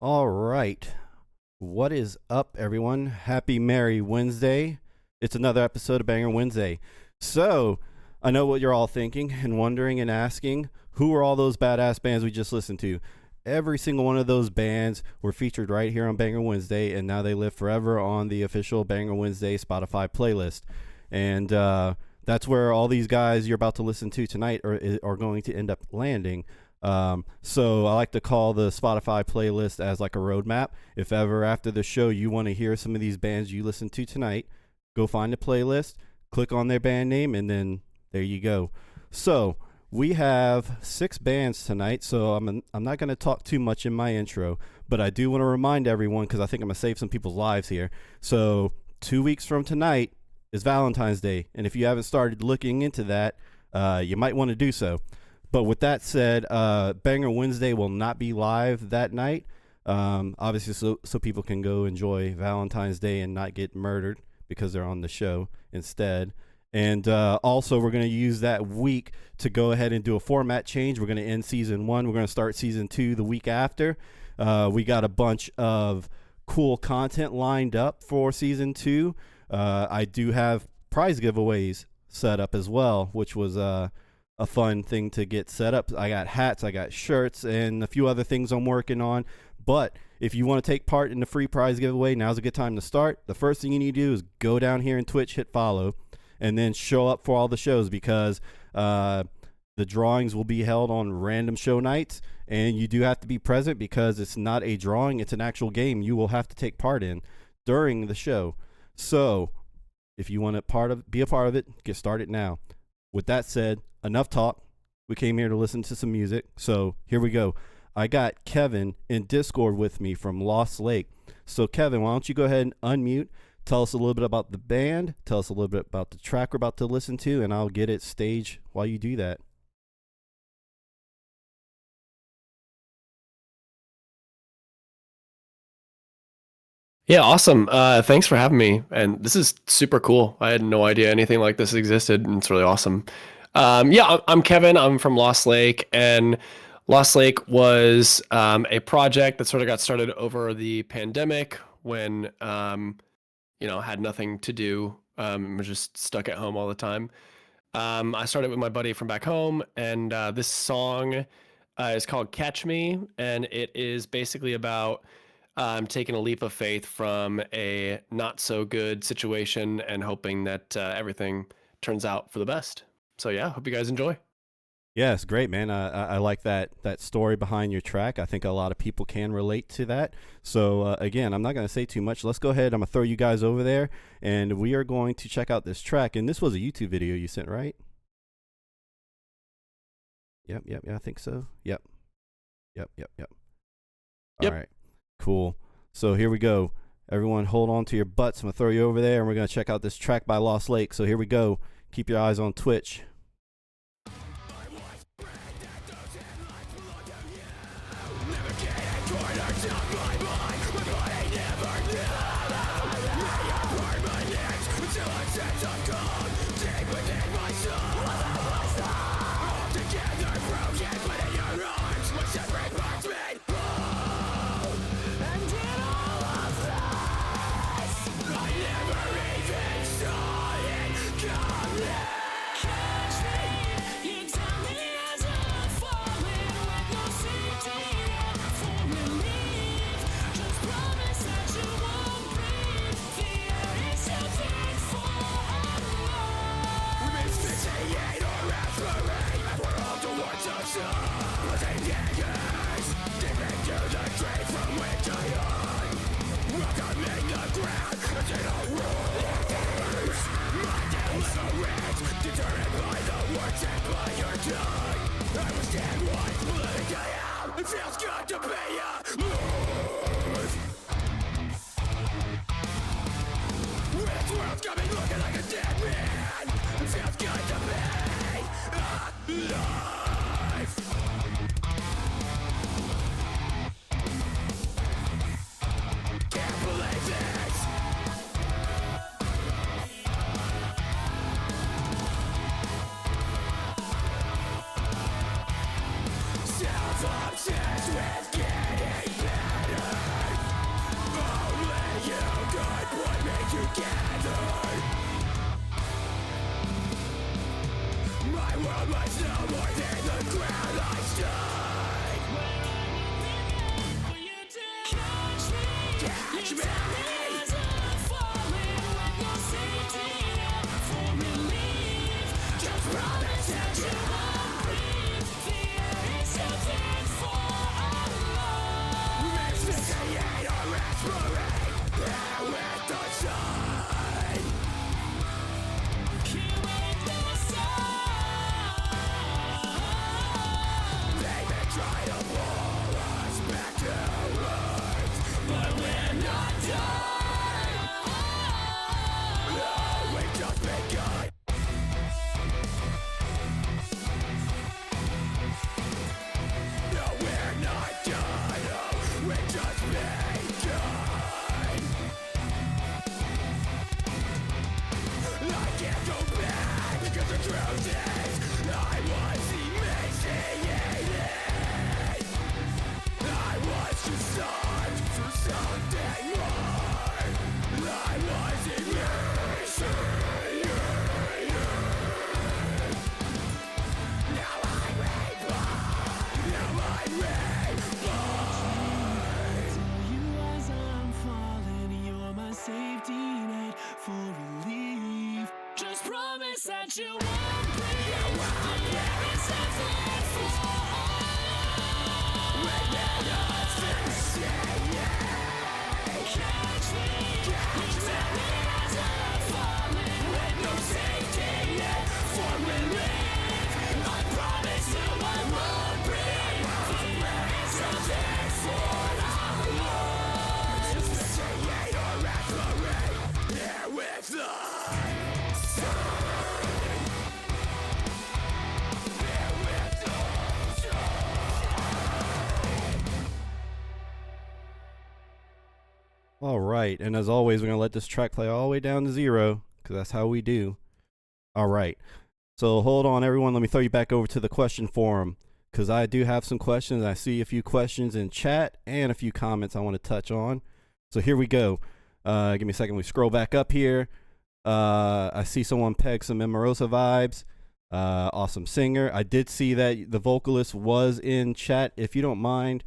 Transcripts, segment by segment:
All right. What is up, everyone? Happy Merry Wednesday. It's another episode of Banger Wednesday. So, I know what you're all thinking and wondering and asking, who are all those badass bands we just listened to? Every single one of those bands were featured right here on Banger Wednesday, and now they live forever on the official Banger Wednesday Spotify playlist. And that's where all these guys you're about to listen to tonight are going to end up landing. So I like to call the Spotify playlist as like a roadmap. If ever after the show you want to hear some of these bands you listen to tonight, go find the playlist, click on their band name, and then there you go. So we have 6 bands tonight, so I'm not going to talk too much in my intro, but I do want to remind everyone, because I think I'm going to save some people's lives here. So 2 weeks from tonight is Valentine's Day, and if you haven't started looking into that, you might want to do so. But with that said, Banger Wednesday will not be live that night, obviously so people can go enjoy Valentine's Day and not get murdered because they're on the show instead. And also, we're going to use that week to go ahead and do a format change. We're going to end Season 1. We're going to start Season 2 the week after. We got a bunch of cool content lined up for Season 2. I do have prize giveaways set up as well, which was a fun thing to get set up. I got hats, I got shirts, and a few other things I'm working on. But if you want to take part in the free prize giveaway, now's a good time to start. The first thing you need to do is go down here in Twitch, hit follow, and then show up for all the shows, because the drawings will be held on random show nights, and you do have to be present because it's not a drawing, it's an actual game you will have to take part in during the show. So if you want to be a part of it, get started now. With that said, enough talk. We came here to listen to some music, so here we go. I got Kevin in Discord with me from Lost Lake. So Kevin, why don't you go ahead and unmute, tell us a little bit about the band, tell us a little bit about the track we're about to listen to, and I'll get it staged while you do that. Yeah, awesome. Thanks for having me. And this is super cool. I had no idea anything like this existed, and it's really awesome. I'm Kevin. I'm from Lost Lake, and Lost Lake was a project that sort of got started over the pandemic when, had nothing to do, was just stuck at home all the time. I started with my buddy from back home, and this song is called Catch Me, and it is basically about taking a leap of faith from a not so good situation and hoping that everything turns out for the best. So yeah, hope you guys enjoy. Yeah, it's great, man. I like that story behind your track. I think a lot of people can relate to that. So again, I'm not going to say too much. Let's go ahead. I'm going to throw you guys over there, and we are going to check out this track. And this was a YouTube video you sent, right? Yep, I think so. Yep. All right. Cool. So here we go. Everyone hold on to your butts. I'm going to throw you over there, and we're going to check out this track by Lost Lake. So here we go. Keep your eyes on Twitch. It feels good to be this world's got me looking like a dead man. It feels good to be alive. Can't believe this. Self-obsessed with getting better. My world was no more than the ground I stood. Catch me. Just promise that you won't breathe. Fear is something for alone. Mystified or respirate there with the sun. Here with the sun. They may try to pull us back to earth, but we're not done. No, we've just begun. No, we're not done. Oh, we've just begun. I can't go back because the truth is I was emaciated. I was just searching for something more. I was emaciated. Now I'm reborn. Now I'm reborn. You as I'm falling, you're my safety net for relief. Just promise that you won't breathe. There is something for When they're not finishing, catch me. As I'm falling, with no safety net for relief, I promise you I won't breathe. There is something for asphyxiate or aspirate here with the sun. Here with the All right, and as always, we're gonna let this track play all the way down to 0 because that's how we do. All right, so hold on, everyone. Let me throw you back over to the question forum because I do have some questions. I see a few questions in chat and a few comments I want to touch on. So here we go. Give me a second. We scroll back up here. I see someone peg some Memorosa vibes. Awesome singer. I did see that the vocalist was in chat. If you don't mind,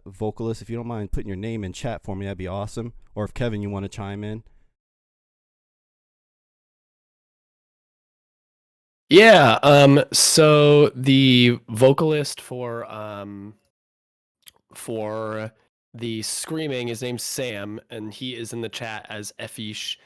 vocalist, if you don't mind putting your name in chat for me, that'd be awesome. Or if Kevin, you want to chime in. Yeah. So the vocalist for the screaming, his name's Sam, and he is in the chat as Efish.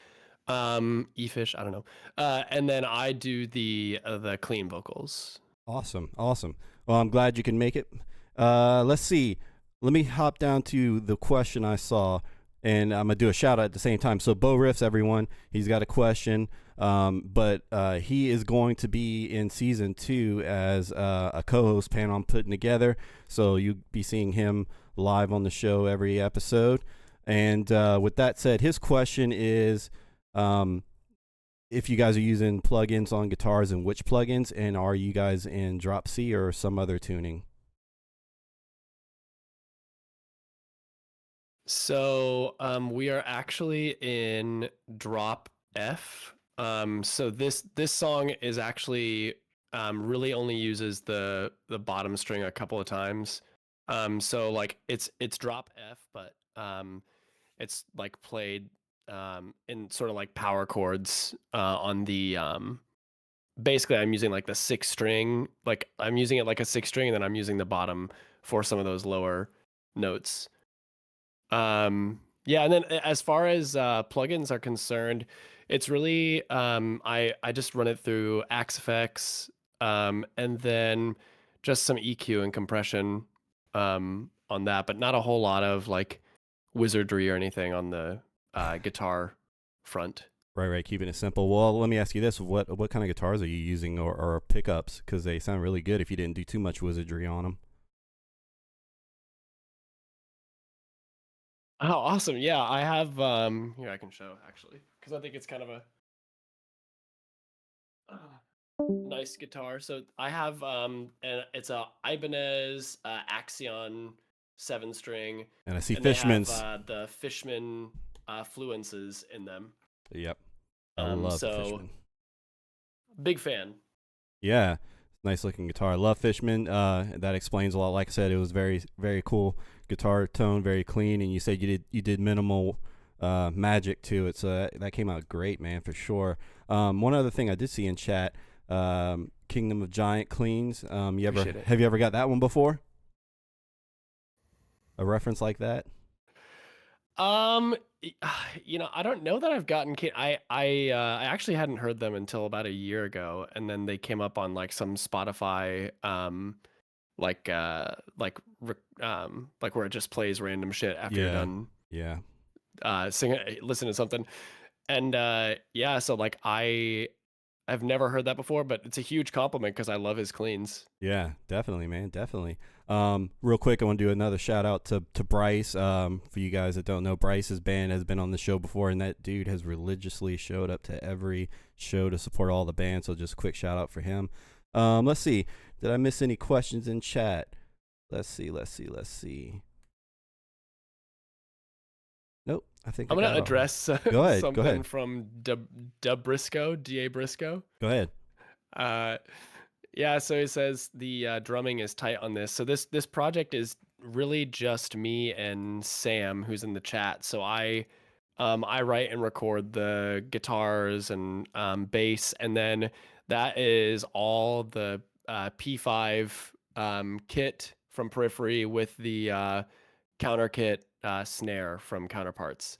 Efish, I don't know. And then I do the clean vocals. Awesome. Well, I'm glad you can make it. Let's see. Let me hop down to the question I saw, and I'm gonna do a shout out at the same time. So Bo Riffs, everyone, he's got a question, but he is going to be in season 2 as a co-host panel I'm putting together. So you'll be seeing him live on the show every episode. And with that said, his question is, if you guys are using plugins on guitars and which plugins, and are you guys in Drop C or some other tuning? So we are actually in Drop F. So this song is actually really only uses the bottom string a couple of times. So like it's Drop F, but it's like played in sort of like power chords on the basically I'm using like the 6th string, like I'm using it like a 6th string, and then I'm using the bottom for some of those lower notes. Yeah, and then as far as plugins are concerned, it's really I just run it through Axe FX, and then just some EQ and compression on that, but not a whole lot of like wizardry or anything on the guitar front. Right, keeping it simple. Well, let me ask you this: what kind of guitars are you using, or pickups? Because they sound really good if you didn't do too much wizardry on them. Oh, awesome. Yeah, I have here I can show actually, because I think it's kind of a nice guitar. So I have and it's a Ibanez Axion 7-string, And I see and they Fishman's. have the Fishman fluences in them. Yep, I love So Fishman. big fan. Yeah, nice looking guitar. I love Fishman. That explains a lot. Like I said, it was very very cool guitar tone, very clean. And you said you did minimal magic to it, so that came out great, man, for sure. One other thing I did see in chat, Kingdom of Giant Cleans. Appreciate it. Have you ever got that one before? A reference like that? I don't know that I've gotten I actually hadn't heard them until about a year ago, and then they came up on like some Spotify like like where it just plays random shit after you're Yeah, done yeah, listen to something. And yeah, so like I've never heard that before, but it's a huge compliment because I love his cleans. yeah. Definitely, man, definitely. Real quick, I want to do another shout out to Bryce. For you guys that don't know, Bryce's band has been on the show before, and that dude has religiously showed up to every show to support all the bands. So just quick shout out for him. Let's see. Did I miss any questions in chat? Let's see. Nope. I think I'm I gonna got it all. address Go ahead, something go ahead. from Briscoe, Da Briscoe. Go ahead. Uh, yeah, so he says the drumming is tight on this. So this project is really just me and Sam, who's in the chat. So I write and record the guitars and bass, and then that is all the P5 kit from Periphery with the counter kit snare from Counterparts.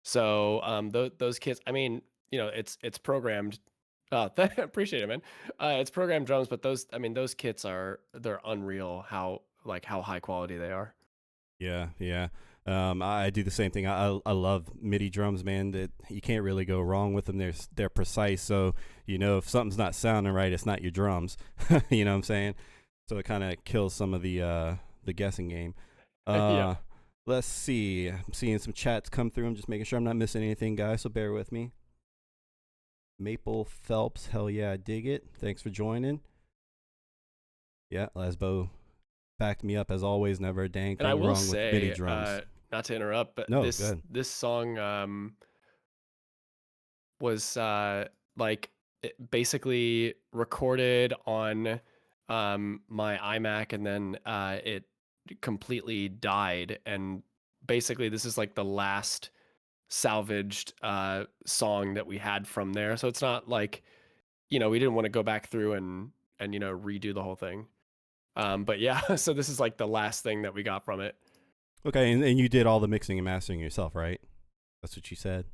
So those kits, I mean, it's programmed. Appreciate it, man. It's programmed drums, but those kits they're unreal. How high quality they are. Yeah, yeah. I do the same thing. I love MIDI drums, man. That you can't really go wrong with them. They're precise. So if something's not sounding right, it's not your drums. You know what I'm saying? So it kind of kills some of the guessing game. Yeah. Let's see. I'm seeing some chats come through. I'm just making sure I'm not missing anything, guys. So bear with me. Maple Phelps, hell yeah, I dig it. Thanks for joining. Yeah, Lasbo backed me up as always. Never a dang thing And I will wrong with MIDI say, drums. not to interrupt, but No, go this ahead. this song was basically recorded on my iMac, and then it completely died. And basically, this is like the last salvaged song that we had from there. So it's not like we didn't want to go back through and redo the whole thing. But yeah, so this is like the last thing that we got from it. Okay, and you did all the mixing and mastering yourself, right? That's what you said.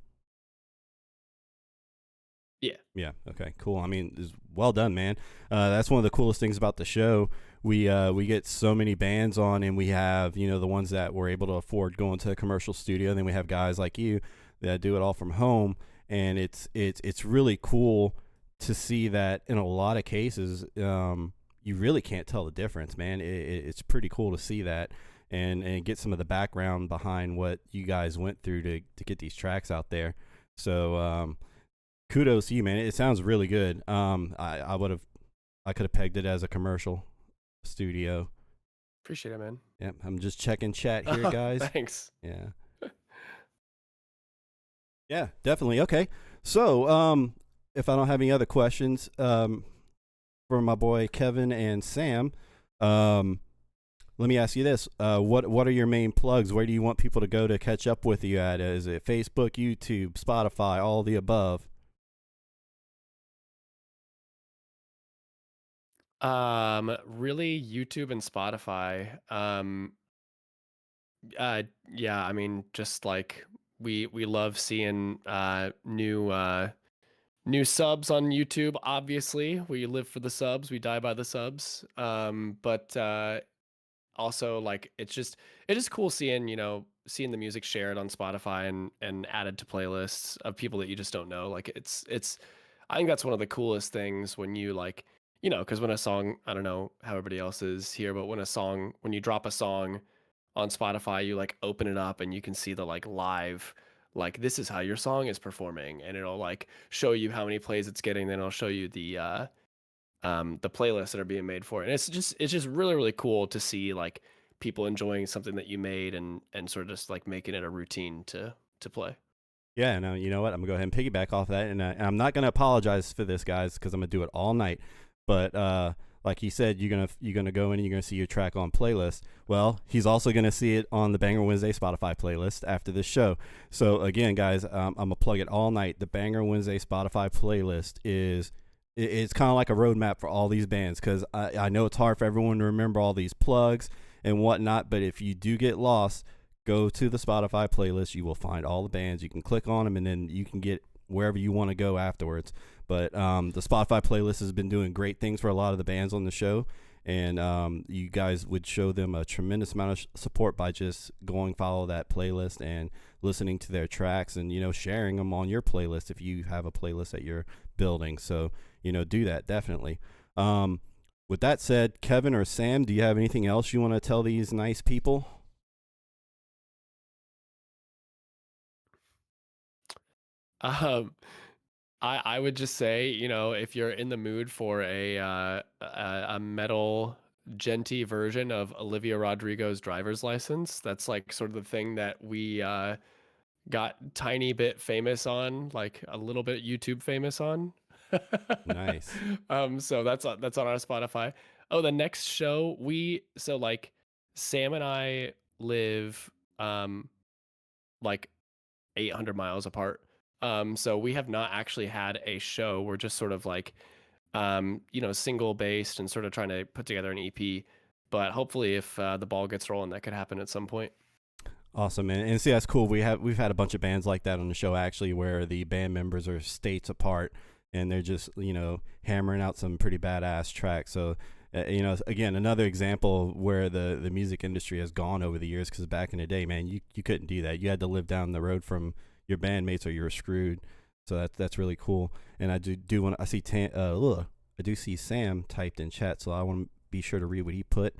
Yeah. Yeah. Okay. Cool. I mean, it's well done, man. That's one of the coolest things about the show. We get so many bands on, and we have the ones that were able to afford going to a commercial studio, and then we have guys like you that do it all from home, and it's really cool to see that in a lot of cases, you really can't tell the difference, man. It's pretty cool to see that. And get some of the background behind what you guys went through to get these tracks out there. So kudos to you, man. It sounds really good. I could have pegged it as a commercial studio. Appreciate it, man. Yeah, I'm just checking chat here, guys. Thanks. Yeah. Yeah, definitely. Okay. So, if I don't have any other questions, for my boy Kevin and Sam, let me ask you this: what are your main plugs? Where do you want people to go to catch up with you at? Is it Facebook, YouTube, Spotify, all the above? Really YouTube and Spotify. Yeah, I mean, just like we love seeing new subs on YouTube. Obviously, we live for the subs, we die by the subs. But also like it is cool seeing the music shared on Spotify and added to playlists of people that you just don't know. Like it's I think that's one of the coolest things when you like, because when a song, I don't know how everybody else is here, but when you drop a song on Spotify, you like open it up and you can see the like live, like this is how your song is performing, and it'll like show you how many plays it's getting, then it'll show you the playlists that are being made for it. And it's just really, really cool to see like people enjoying something that you made and sort of just like making it a routine to play. Yeah, no, you know what? I'm gonna go ahead and piggyback off that, and I'm not gonna apologize for this, guys, because I'm gonna do it all night. but like he said, you're gonna go in and you're gonna see your track on playlist. Well, he's also gonna see it on the Banger Wednesday Spotify playlist after this show. So again, guys, I'm gonna plug it all night. The Banger Wednesday Spotify playlist it's kind of like a roadmap for all these bands, because I know it's hard for everyone to remember all these plugs and whatnot, but if you do get lost, go to the Spotify playlist. You will find all the bands. You can click on them, and then you can get wherever you want to go afterwards. But the Spotify playlist has been doing great things for a lot of the bands on the show, and you guys would show them a tremendous amount of support by just going follow that playlist and listening to their tracks, and sharing them on your playlist if you have a playlist that you're building. So do that definitely. With that said, Kevin or Sam, do you have anything else you want to tell these nice people? I would just say, if you're in the mood for a metal genty version of Olivia Rodrigo's Driver's License, that's like sort of the thing that we got tiny bit famous on, like a little bit YouTube famous on. Nice. So that's on our Spotify. Oh, the next show like Sam and I live like 800 miles apart. So we have not actually had a show. We're just sort of like single based and sort of trying to put together an EP. But hopefully if the ball gets rolling, that could happen at some point. Awesome, man. And see, that's cool. We've had a bunch of bands like that on the show, actually, where the band members are states apart and they're just hammering out some pretty badass tracks. So again, another example where the music industry has gone over the years, because back in the day, man, you couldn't do that. You had to live down the road from your bandmates or you were screwed. So that's really cool. And I do want I do see Sam typed in chat, so I want to be sure to read what he put.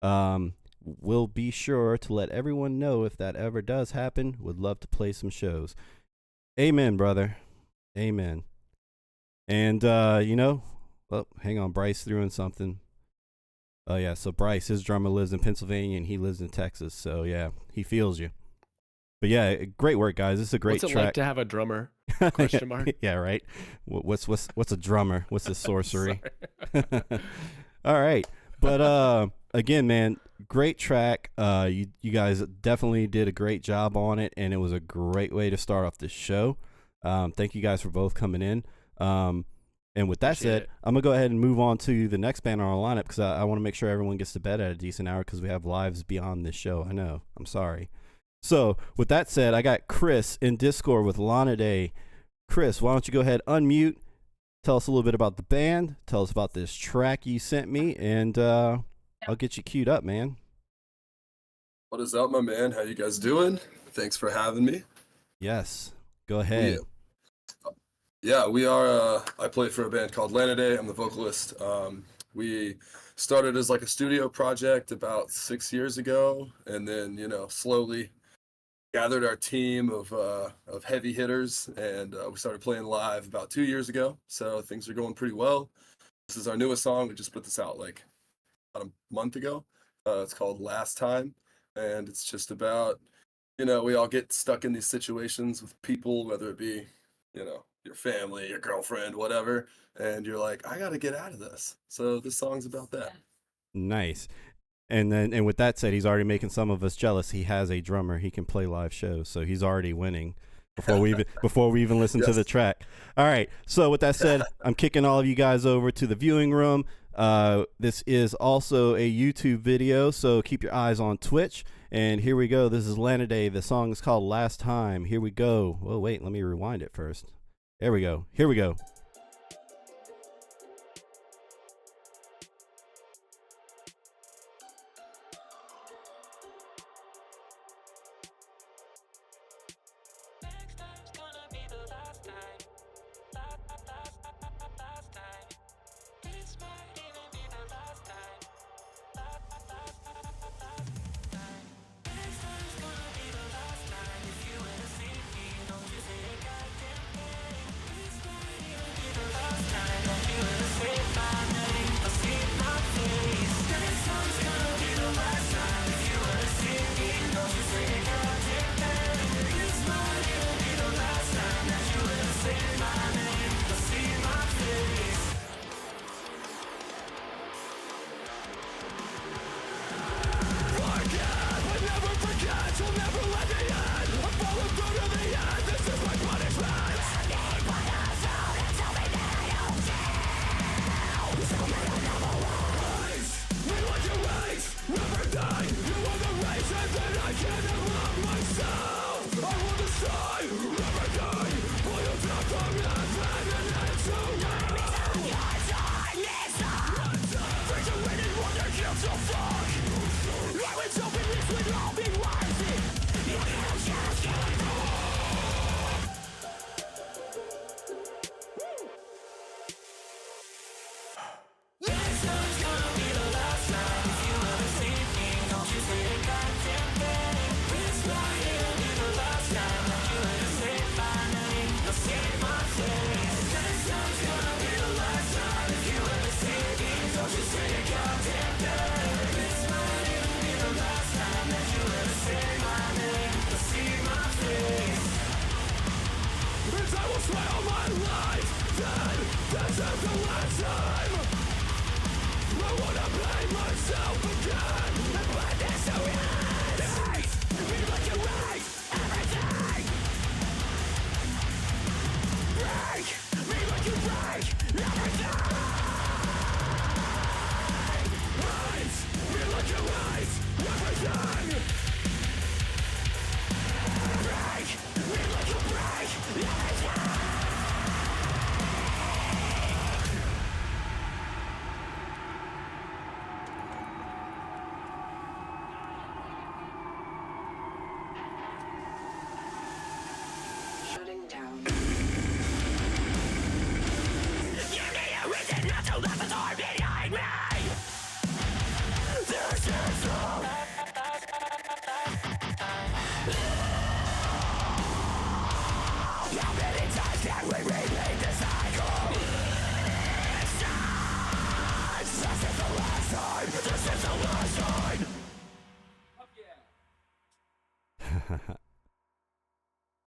We'll be sure to let everyone know if that ever does happen. Would love to play some shows. Amen, brother. Amen. And hang on, Bryce threw in something. Oh yeah, so Bryce, his drummer lives in Pennsylvania and he lives in Texas. So yeah, he feels you. But yeah, great work, guys. This is a great track. What's it like to have a drummer? Question mark. Yeah, right. What's a drummer? What's a sorcery? All right. But again, man, great track. You guys definitely did a great job on it, and it was a great way to start off this show. Thank you guys for both coming in. And with that said, I'm going to go ahead and move on to the next band on our lineup, because I want to make sure everyone gets to bed at a decent hour, because we have lives beyond this show. I know. I'm sorry. So with that said, I got Chris in Discord with Lana Day. Chris, why don't you go ahead, unmute, tell us a little bit about the band, tell us about this track you sent me, and I'll get you queued up, man. What is up, my man? How you guys doing? Thanks for having me. Yes, go ahead. Yeah, we are, I play for a band called Lana Day. I'm the vocalist. We started as like a studio project about 6 years ago, and then, slowly gathered our team of heavy hitters, and we started playing live about 2 years ago. So things are going pretty well. This is our newest song. We just put this out like about a month ago. It's called Last Time, and it's just about, we all get stuck in these situations with people, whether it be, your family, your girlfriend, whatever, and you're like, I gotta get out of this. So this song's about that. Nice. And with that said, he's already making some of us jealous. He has a drummer. He can play live shows, so he's already winning before we even listen to the track. All right. So with that said, I'm kicking all of you guys over to the viewing room. This is also a YouTube video, so keep your eyes on Twitch. And here we go. This is Lana Day. The song is called Last Time. Here we go. Well, wait, let me rewind it first. There we go. Here we go.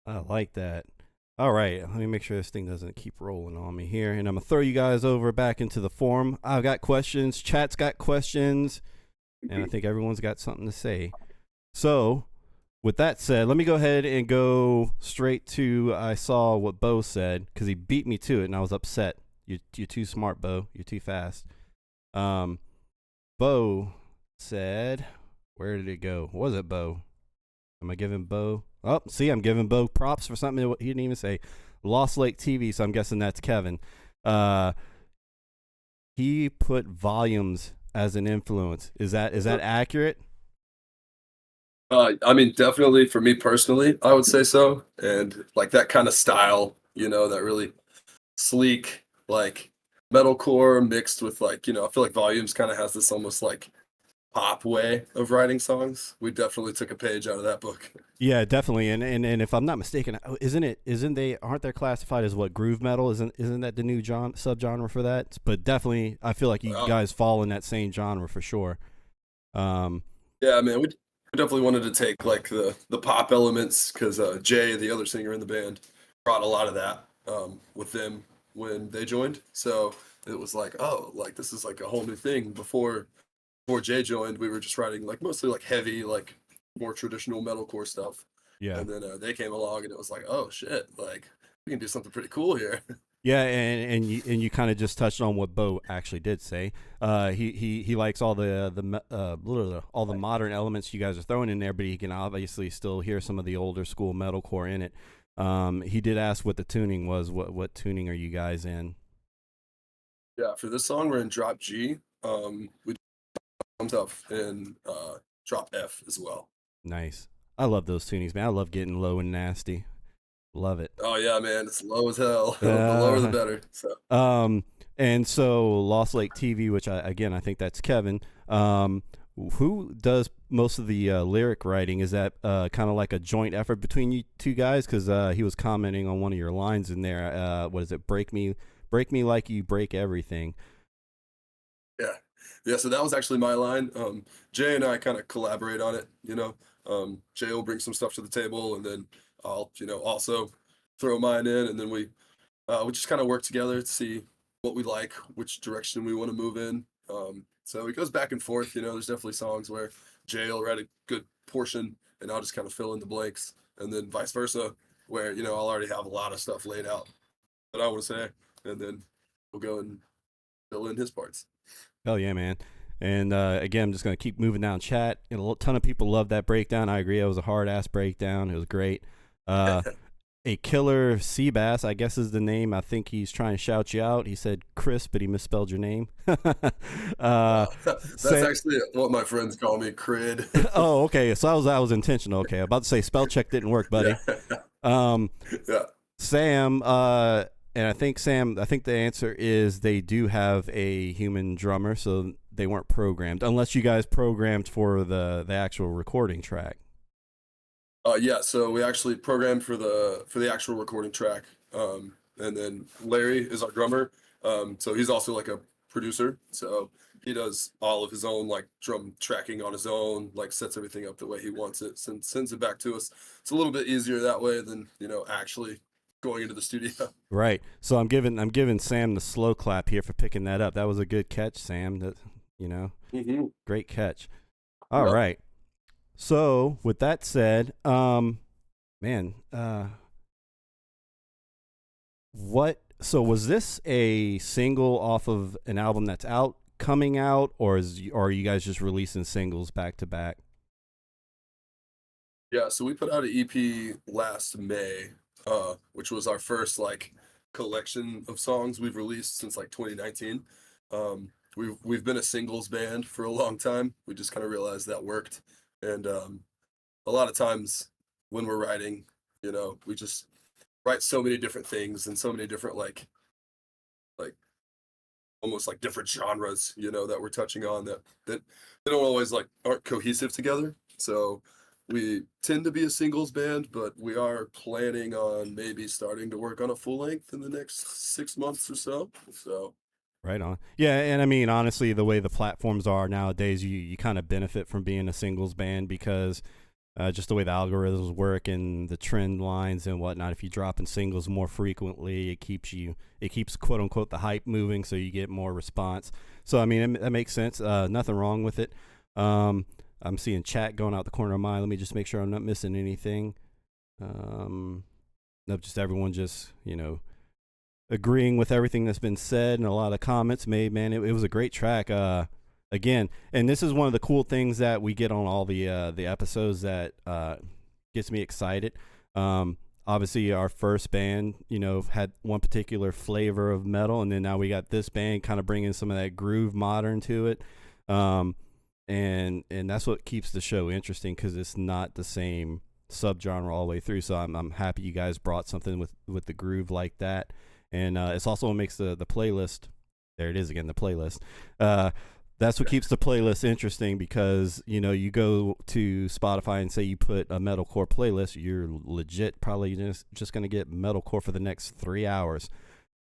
I like that. All right, let me make sure this thing doesn't keep rolling on me here, and I'm gonna throw you guys over back into the forum. I've got questions, chat's got questions, and I think everyone's got something to say. So, with that said, let me go ahead and go straight to I saw what Bo said because he beat me to it, and I was upset. You're too smart, Bo. You're too fast. Bo said, where did it go? What was it, Bo? Am I giving Bo? Oh, see, I'm giving Bo props for something he didn't even say. Lost Lake TV, so I'm guessing that's Kevin. He put volumes as an influence. Is that accurate? I mean, definitely for me personally, I would say so. And like that kind of style, that really sleek, like metalcore mixed with like, I feel like Volumes kind of has this almost like pop way of writing songs. We definitely took a page out of that book. Yeah, definitely. And if I'm not mistaken, aren't they classified as what, groove metal? Isn't that the new subgenre for that? But definitely, I feel like you guys fall in that same genre for sure. Yeah, man, we definitely wanted to take like the pop elements because Jay, the other singer in the band, brought a lot of that with them when they joined. So it was like, oh, like this is like a whole new thing. Before Jay joined, we were just writing like mostly like heavy, like more traditional metalcore stuff. Yeah. And then they came along, and it was like, oh shit, like we can do something pretty cool here. Yeah, and you kind of just touched on what Bo actually did say. He likes all the modern elements you guys are throwing in there, but he can obviously still hear some of the older school metalcore in it. He did ask what the tuning was. What tuning are you guys in? Yeah, for this song we're in drop G. We comes up in drop F as well. Nice. I love those tunings, man. I love getting low and nasty. Love it. Oh yeah, man, it's low as hell. The lower the better. So. And so Lost Lake TV, which I think that's Kevin. Who does most of the lyric writing? Is that kind of like a joint effort between you two guys? Because he was commenting on one of your lines in there. What is it? Break me like you break everything. Yeah. So that was actually my line. Jay and I kind of collaborate on it. Jay will bring some stuff to the table, and then I'll, also throw mine in, and then we just kind of work together to see what we like, which direction we want to move in. So it goes back and forth. There's definitely songs where Jay will write a good portion, and I'll just kind of fill in the blanks, and then vice versa, where I'll already have a lot of stuff laid out that I want to say, and then we'll go and fill in his parts. Hell yeah, man. And again, I'm just going to keep moving down chat. And a ton of people love that breakdown. I agree. It was a hard-ass breakdown. It was great. A Killer Seabass, I guess is the name. I think he's trying to shout you out. He said Chris, but he misspelled your name. That's actually what my friends call me, Crid. Oh, okay. So that was intentional. Okay. I'm about to say spell check didn't work, buddy. Yeah. Sam, and I think the answer is they do have a human drummer, so they weren't programmed, unless you guys programmed for the actual recording track. Yeah, so we actually programmed for the actual recording track, and then Larry is our drummer. So he's also like a producer, so he does all of his own like drum tracking on his own, like sets everything up the way he wants it, sends it back to us. It's a little bit easier that way than actually going into the studio. Right. So I'm giving Sam the slow clap here for picking that up. That was a good catch, Sam. That Mm-hmm. Great catch. All right. So with that said, was this a single off of an album that's coming out, or are you guys just releasing singles back to back? Yeah, so we put out an EP last May, which was our first like collection of songs we've released since like 2019. We've been a singles band for a long time. We just kind of realized that worked. And a lot of times when we're writing, we just write so many different things and so many different like almost like different genres, that we're touching on that they don't always like aren't cohesive together. So we tend to be a singles band, but we are planning on maybe starting to work on a full length in the next 6 months or so. So Right on. Yeah, and I mean, honestly, the way the platforms are nowadays, you kind of benefit from being a singles band because just the way the algorithms work and the trend lines and whatnot. If you drop in singles more frequently, it keeps quote unquote the hype moving, so you get more response. So I mean, that makes sense. Nothing wrong with it. I'm seeing chat going out the corner of my eye. Let me just make sure I'm not missing anything. Nope, just everyone just agreeing with everything that's been said and a lot of comments made. Man, it was a great track. Again, and this is one of the cool things that we get on all the episodes that gets me excited. Obviously, our first band, had one particular flavor of metal, and then now we got this band kind of bringing some of that groove modern to it. And that's what keeps the show interesting because it's not the same subgenre all the way through. So I'm happy you guys brought something with the groove like that. And it's also what makes the playlist. There it is again, the playlist. That's what keeps the playlist interesting because you go to Spotify and say you put a metalcore playlist, you're legit probably just going to get metalcore for the next 3 hours.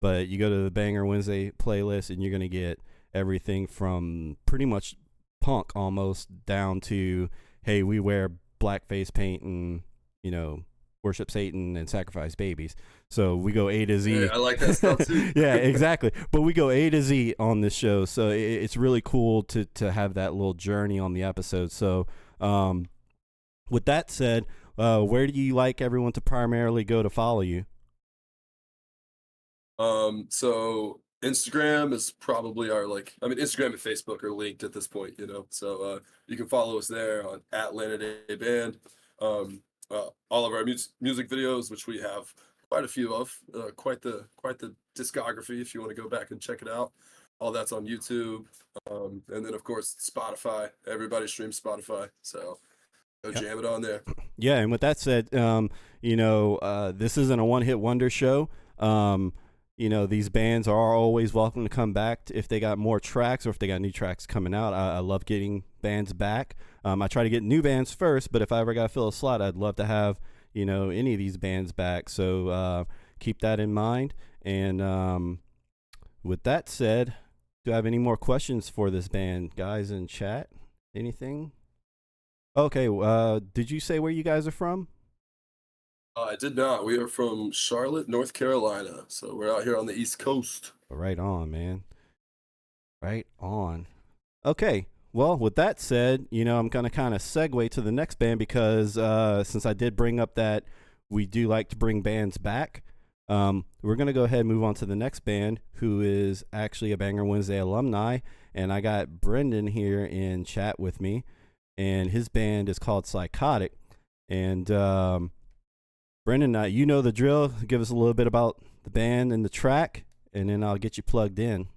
But you go to the Banger Wednesday playlist and you're going to get everything from pretty much punk almost down to, hey, we wear blackface paint and worship Satan and sacrifice babies. So we go A to Z. Hey, I like that stuff too. Yeah, exactly. But we go A to Z on this show, so it's really cool to have that little journey on the episode. So with that said, where do you like everyone to primarily go to follow you? So Instagram is probably our Instagram and Facebook are linked at this point, so you can follow us there on @LanaDayBand. All of our music videos, which we have quite a few of, quite the discography if you want to go back and check it out. All that's on YouTube, and then of course Spotify. Everybody streams Spotify, so go jam it on there. Yeah, and with that said, this isn't a one-hit wonder show. These bands are always welcome to come back if they got more tracks or if they got new tracks coming out. I love getting bands back. I try to get new bands first, but if I ever got to fill a slot, I'd love to have, any of these bands back. So keep that in mind. And with that said, do I have any more questions for this band, guys in chat? Anything? Okay, did you say where you guys are from? I did not. We are from Charlotte, North Carolina. So we're out here on the East Coast. Right on, man. Right on. Okay. Well, with that said, I'm going to kind of segue to the next band because since I did bring up that we do like to bring bands back, we're going to go ahead and move on to the next band who is actually a Banger Wednesday alumni. And I got Brendan here in chat with me, and his band is called Psychotic. And Brendan, you know the drill. Give us a little bit about the band and the track, and then I'll get you plugged in.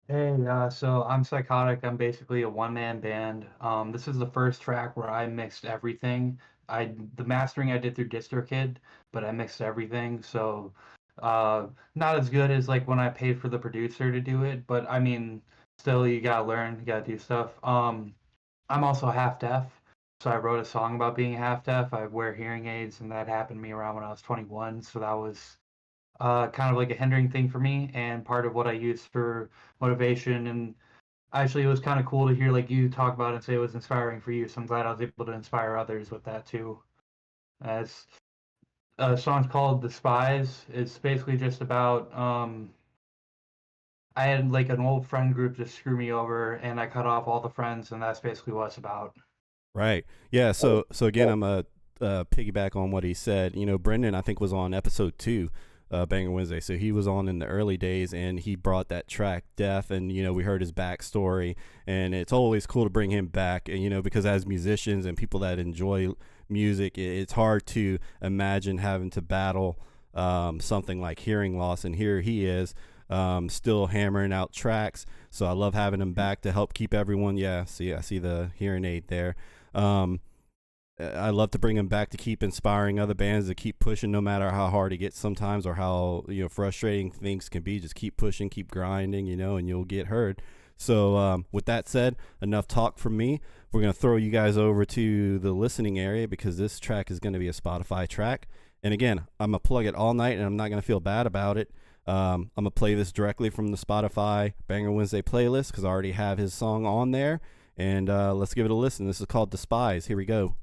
Hey, so I'm Psychotic. I'm basically a one-man band. This is the first track where I mixed everything. The mastering I did through DistroKid, but I mixed everything. So, not as good as like when I paid for the producer to do it, but I mean, still you gotta learn, you gotta do stuff. I'm also half deaf, so I wrote a song about being half deaf. I wear hearing aids, and that happened to me around when I was 21. So that was kind of like a hindering thing for me and part of what I used for motivation. And actually, it was kind of cool to hear like you talk about it and say it was inspiring for you. So I'm glad I was able to inspire others with that too. As a song's called Despise. It's basically just about I had like an old friend group just screw me over and I cut off all the friends, and that's basically what it's about. Right. Yeah. So again, I'm a piggyback on what he said. Brendan, I think, was on episode 2. Banger Wednesday. So he was on in the early days, and he brought that track Death, and we heard his backstory, and it's always cool to bring him back. And because as musicians and people that enjoy music, it's hard to imagine having to battle something like hearing loss, and here he is still hammering out tracks. So I love having him back to help keep everyone. I see the hearing aid there. I love to bring him back to keep inspiring other bands to keep pushing no matter how hard it gets sometimes or how frustrating things can be. Just keep pushing, keep grinding, and you'll get heard. So with that said, enough talk from me. We're going to throw you guys over to the listening area because this track is going to be a Spotify track. And again, I'm going to plug it all night and I'm not going to feel bad about it. I'm gonna play this directly from the Spotify Banger Wednesday playlist because I already have his song on there. And let's give it a listen. This is called Despise. Here we go.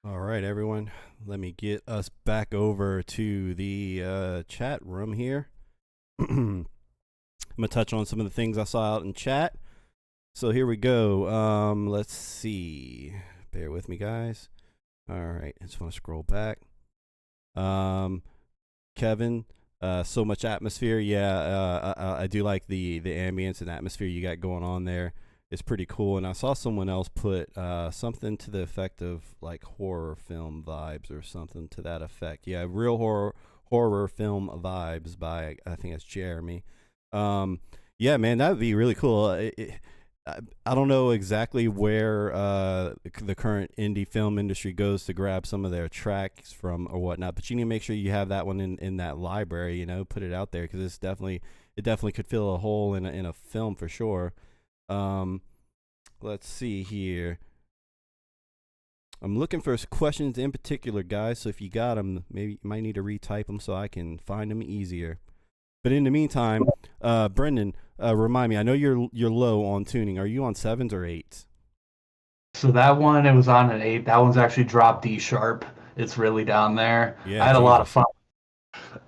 All right, everyone. Let me get us back over to the chat room here. I'm going to touch on some of the things I saw out in chat. So here we go. Let's see. Bear with me, guys. All right. I just want to scroll back. Kevin, so much atmosphere. Yeah, I do like the ambience and atmosphere you got going on there. It's pretty cool. And I saw someone else put something to the effect of like horror film vibes or something to that effect. Yeah, real horror film vibes by, I think it's Jeremy. Yeah, man, that would be really cool. I don't know exactly where the current indie film industry goes to grab some of their tracks from or whatnot, but you need to make sure you have that one in that library, you know, put it out there because it definitely could fill a hole in a film for sure. Let's see here. I'm looking for questions in particular, guys, so if you got them, maybe you might need to retype them so I can find them easier. But in the meantime, Brendan, remind me, I know you're low on tuning. Are you on 7s or 8s? So that one, it was on an 8. That one's actually dropped D sharp. It's really down there. Yeah, I had a lot of Jesus. fun.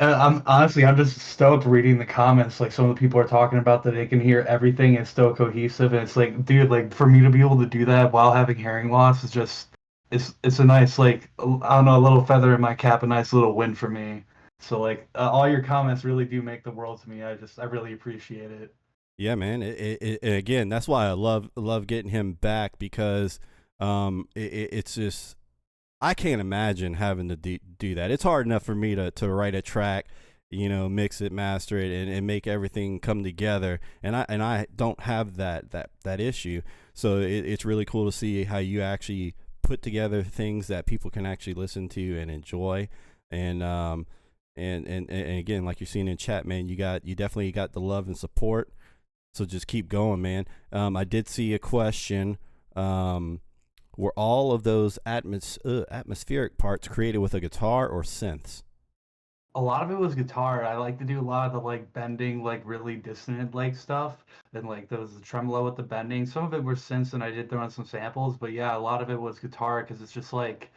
I'm just stoked reading the comments. Like some of the people are talking about that they can hear everything. It's still cohesive, and it's like, dude, like for me to be able to do that while having hearing loss is just, it's a nice, like, I don't know, a little feather in my cap, a nice little win for me. So like all your comments really do make the world to me. I really appreciate it. Yeah, man. Again, that's why I love getting him back because it's just I can't imagine having to do that. It's hard enough for me to write a track, you know, mix it, master it, and make everything come together. And I don't have that issue. So it's really cool to see how you actually put together things that people can actually listen to and enjoy. And again, like you're seeing in chat, man, you definitely got the love and support. So just keep going, man. I did see a question. were all of those atmospheric parts created with a guitar or synths? A lot of it was guitar. I like to do a lot of the like bending, like really dissonant like stuff, and like there was the tremolo with the bending. Some of it were synths, and I did throw in some samples, but yeah, a lot of it was guitar because it's just like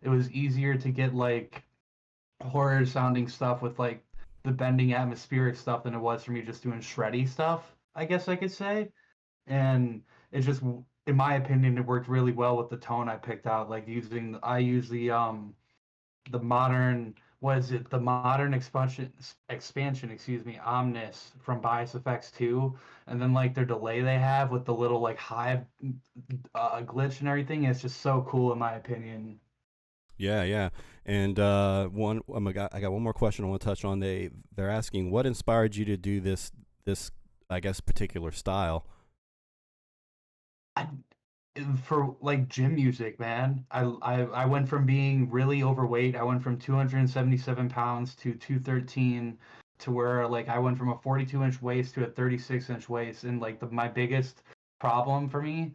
it was easier to get like horror sounding stuff with like the bending atmospheric stuff than it was for me just doing shreddy stuff, I guess I could say. And it just, in my opinion, it worked really well with the tone I picked out. Like I use the modern, what is it, the modern expansion, excuse me, Omnis from Bias Effects 2, and then like their delay they have with the little like hive glitch and everything. It's just so cool in my opinion. Yeah, yeah. And I got one more question I want to touch on. They're asking what inspired you to do this I guess particular style. I, for like gym music, man. I went from being really overweight. I went from 277 pounds to 213 to where like I went from a 42-inch waist to a 36-inch waist. And like my biggest problem for me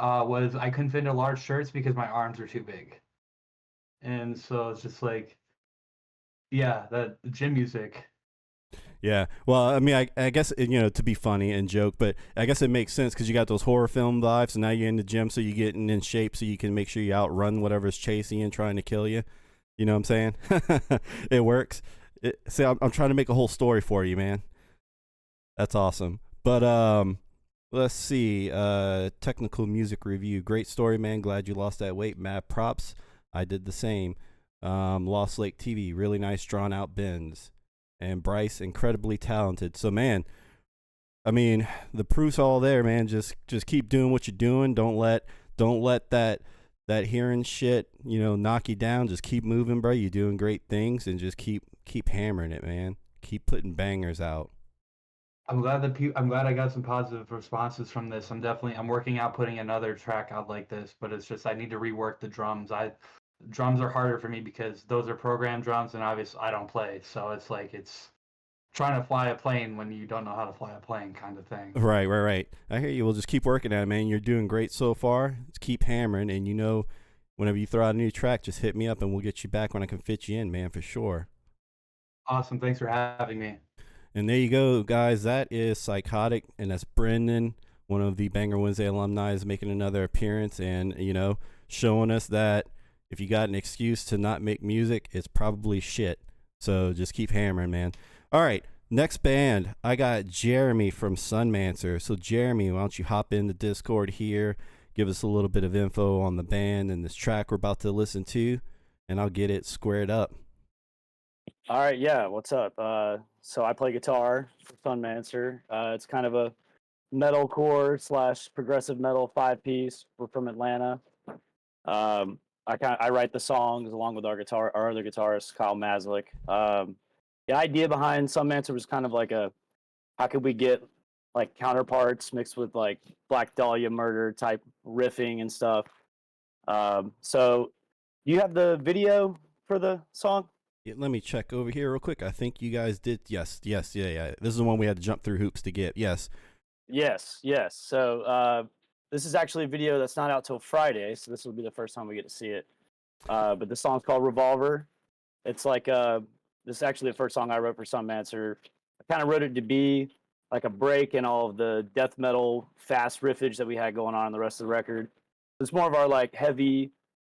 was I couldn't fit into large shirts because my arms are too big. And so it's just like, yeah, that gym music. Yeah. Well, I mean, I guess, to be funny and joke, but I guess it makes sense because you got those horror film vibes, and now you're in the gym, so you're getting in shape so you can make sure you outrun whatever's chasing you and trying to kill you. You know what I'm saying? It works. See, I'm trying to make a whole story for you, man. That's awesome. But let's see. Technical music review. Great story, man. Glad you lost that weight. Mad props. I did the same. Lost Lake TV. Really nice drawn out bends. And Bryce, incredibly talented. So, man, I mean, the proof's all there, man. Just keep doing what you're doing. Don't let that hearing shit, knock you down. Just keep moving, bro. You're doing great things, and just keep hammering it, man. Keep putting bangers out. I'm glad I'm glad I got some positive responses from this. I'm working out putting another track out like this, but it's just I need to rework the drums. Drums are harder for me because those are programmed drums and obviously I don't play. So it's like it's trying to fly a plane when you don't know how to fly a plane kind of thing. Right. I hear you. We'll just keep working at it, man. You're doing great so far. Just keep hammering, and whenever you throw out a new track, just hit me up and we'll get you back when I can fit you in, man, for sure. Awesome. Thanks for having me. And there you go, guys. That is Psychotic, and that's Brendan, one of the Banger Wednesday alumni, is making another appearance and, showing us that if you got an excuse to not make music, it's probably shit. So just keep hammering, man. All right, next band. I got Jeremy from Sunmancer. So, Jeremy, why don't you hop in the Discord here, give us a little bit of info on the band and this track we're about to listen to, and I'll get it squared up. All right, yeah, what's up? So I play guitar for Sunmancer. It's kind of a metalcore slash progressive metal 5-piece. We're from Atlanta. I write the songs along with our other guitarist Kyle Maslick. The idea behind Sunmancer was kind of like how could we get like counterparts mixed with like Black Dahlia murder type riffing and stuff. So you have the video for the song? Yeah, let me check over here real quick. I think you guys did. Yes. Yeah. This is the one we had to jump through hoops to get. Yes. Yes. So this is actually a video that's not out till Friday, so this will be the first time we get to see it. But the song's called Revolver. It's like this is actually the first song I wrote for Sunmancer. I kind of wrote it to be like a break in all of the death metal fast riffage that we had going on in the rest of the record. It's more of our like heavy,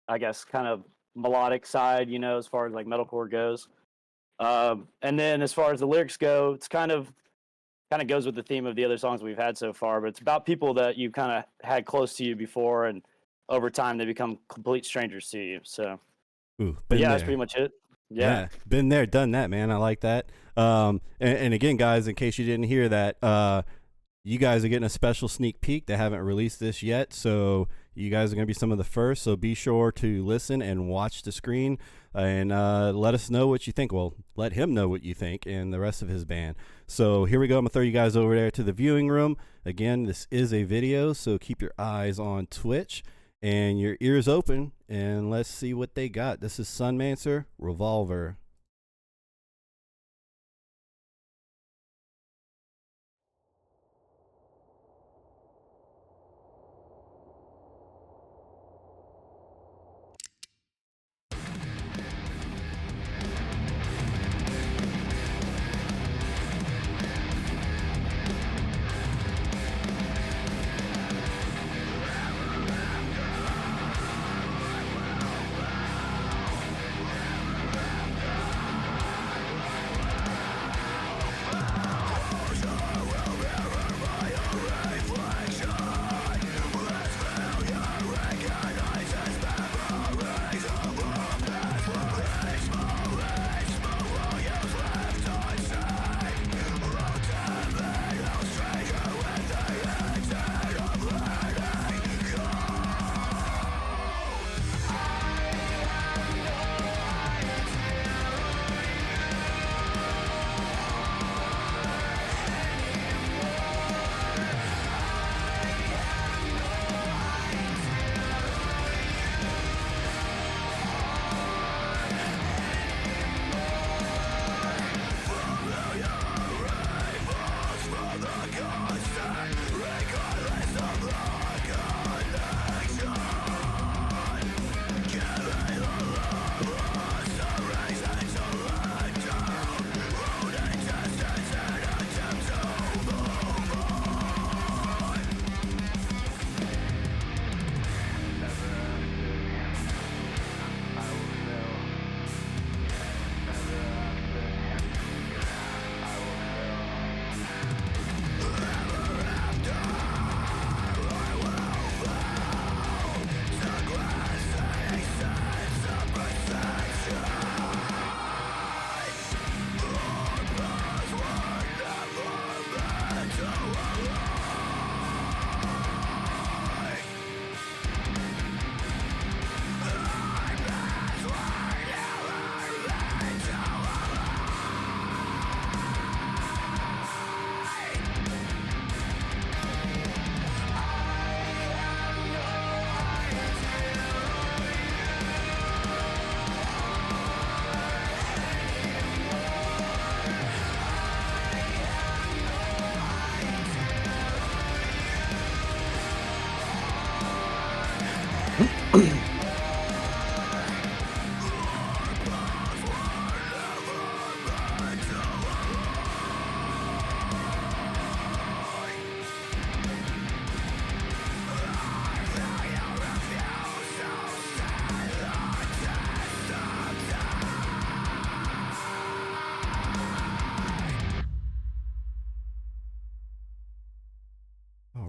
I guess, kind of melodic side, as far as like metalcore goes. And then as far as the lyrics go, it's kind of goes with the theme of the other songs we've had so far, but it's about people that you kind of had close to you before, and over time they become complete strangers to you. So, but yeah, that's pretty much it. Yeah, been there, done that, man. I like that. And again, guys, in case you didn't hear that, you guys are getting a special sneak peek. They haven't released this yet, so you guys are going to be some of the first. So be sure to listen and watch the screen and let us know what you think. Well, let him know what you think and the rest of his band. So here we go. I'm going to throw you guys over there to the viewing room. Again, this is a video, so keep your eyes on Twitch and your ears open, and let's see what they got. This is Sunmancer, Revolver.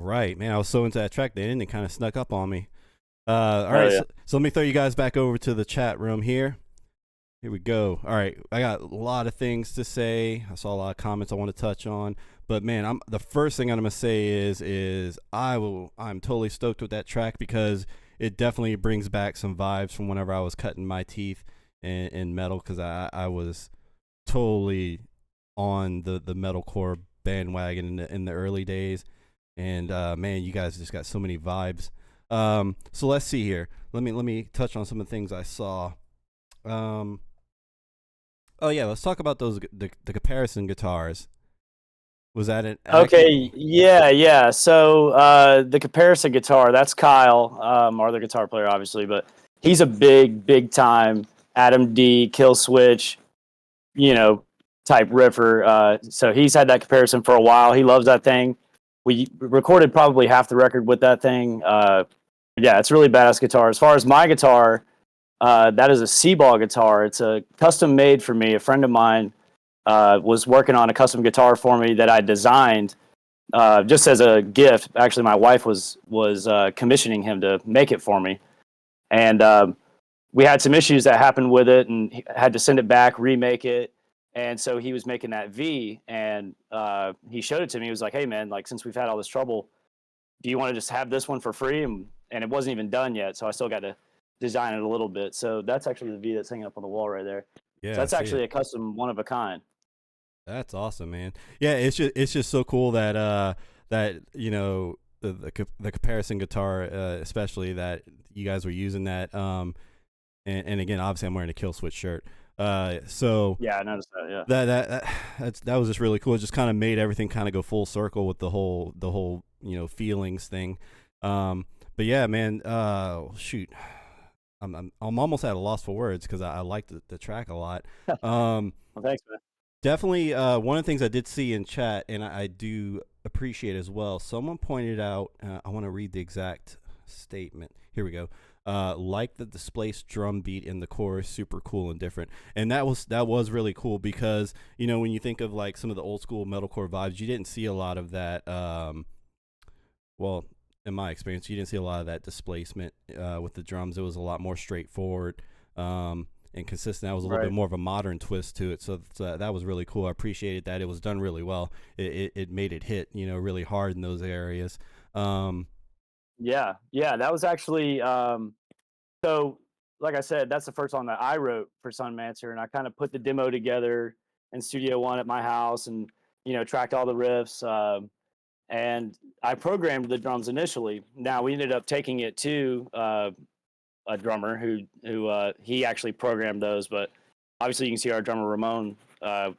right, man. I was so into that track, they didn't. It kind of snuck up on me. All Oh, right, yeah. so let me throw you guys back over to the chat room here. Here we go. All right, I got a lot of things to say. I saw a lot of comments I want to touch on, but man, the first thing I'm gonna say is I'm totally stoked with that track because it definitely brings back some vibes from whenever I was cutting my teeth in metal, because I was totally on the metalcore bandwagon in the early days, and man, you guys just got so many vibes. So let's see here. Let me touch on some of the things I saw. Oh yeah, let's talk about the comparison guitars. Was that an Okay, yeah. So the comparison guitar, that's Kyle, our other guitar player, obviously, but he's a big time Adam D, Kill Switch, you know, type riffer. So he's had that comparison for a while. He loves that thing. We recorded probably half the record with that thing. Yeah, it's a really badass guitar. As far as my guitar, that is a C-ball guitar. It's a custom made for me. A friend of mine was working on a custom guitar for me that I designed just as a gift. Actually, my wife was commissioning him to make it for me, and we had some issues that happened with it, and he had to send it back, remake it. And so he was making that V, and he showed it to me. He was like, "Hey, man, like since we've had all this trouble, do you want to just have this one for free?" And it wasn't even done yet, so I still got to design it a little bit. So that's actually the V that's hanging up on the wall right there. Yeah, So that's I see actually it. a custom one of a kind. That's awesome, man. Yeah, it's just so cool that that the comparison guitar, especially that you guys were using that. And again, obviously I'm wearing a Kill Switch shirt. So Yeah, I noticed that. Yeah. that was just really cool. It just kind of made everything kind of go full circle with the whole feelings thing. But yeah, man. Shoot, I'm almost at a loss for words because I like the track a lot. Well, thanks, man. Definitely, one of the things I did see in chat, and I do appreciate as well. Someone pointed out. I want to read the exact statement. Here we go. Like the displaced drum beat in the chorus, super cool and different. And that was really cool because when you think of like some of the old school metalcore vibes, you didn't see a lot of that. Well, in my experience, you didn't see a lot of that displacement with the drums. It was a lot more straightforward. And consistent. That was a little bit more of a modern twist to it, so that was really cool. I appreciated that. It was done really well. It made it hit, really hard in those areas. Yeah, that was actually so. Like I said, that's the first song that I wrote for Sunmancer, and I kind of put the demo together in Studio One at my house, and tracked all the riffs. And I programmed the drums initially. Now we ended up taking it to a drummer who he actually programmed those, but obviously you can see our drummer Ramon,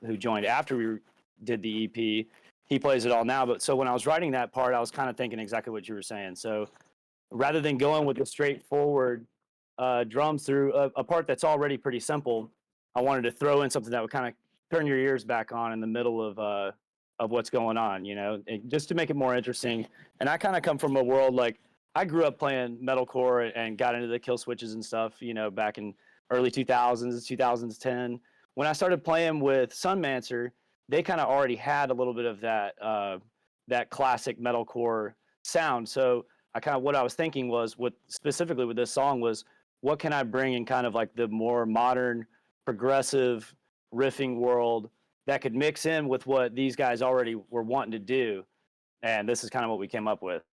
who joined after we did the EP. He plays it all now. But so when I was writing that part, I was kind of thinking exactly what you were saying. So rather than going with the straightforward drums through a part that's already pretty simple, I wanted to throw in something that would kind of turn your ears back on in the middle of what's going on, just to make it more interesting. And I kind of come from a world like I grew up playing metalcore and got into the kill switches and stuff, back in early 2000s, 2010. When I started playing with Sunmancer, they kind of already had a little bit of that classic metalcore sound. So what I was thinking was, specifically with this song was, what can I bring in kind of like the more modern, progressive riffing world that could mix in with what these guys already were wanting to do. And this is kind of what we came up with.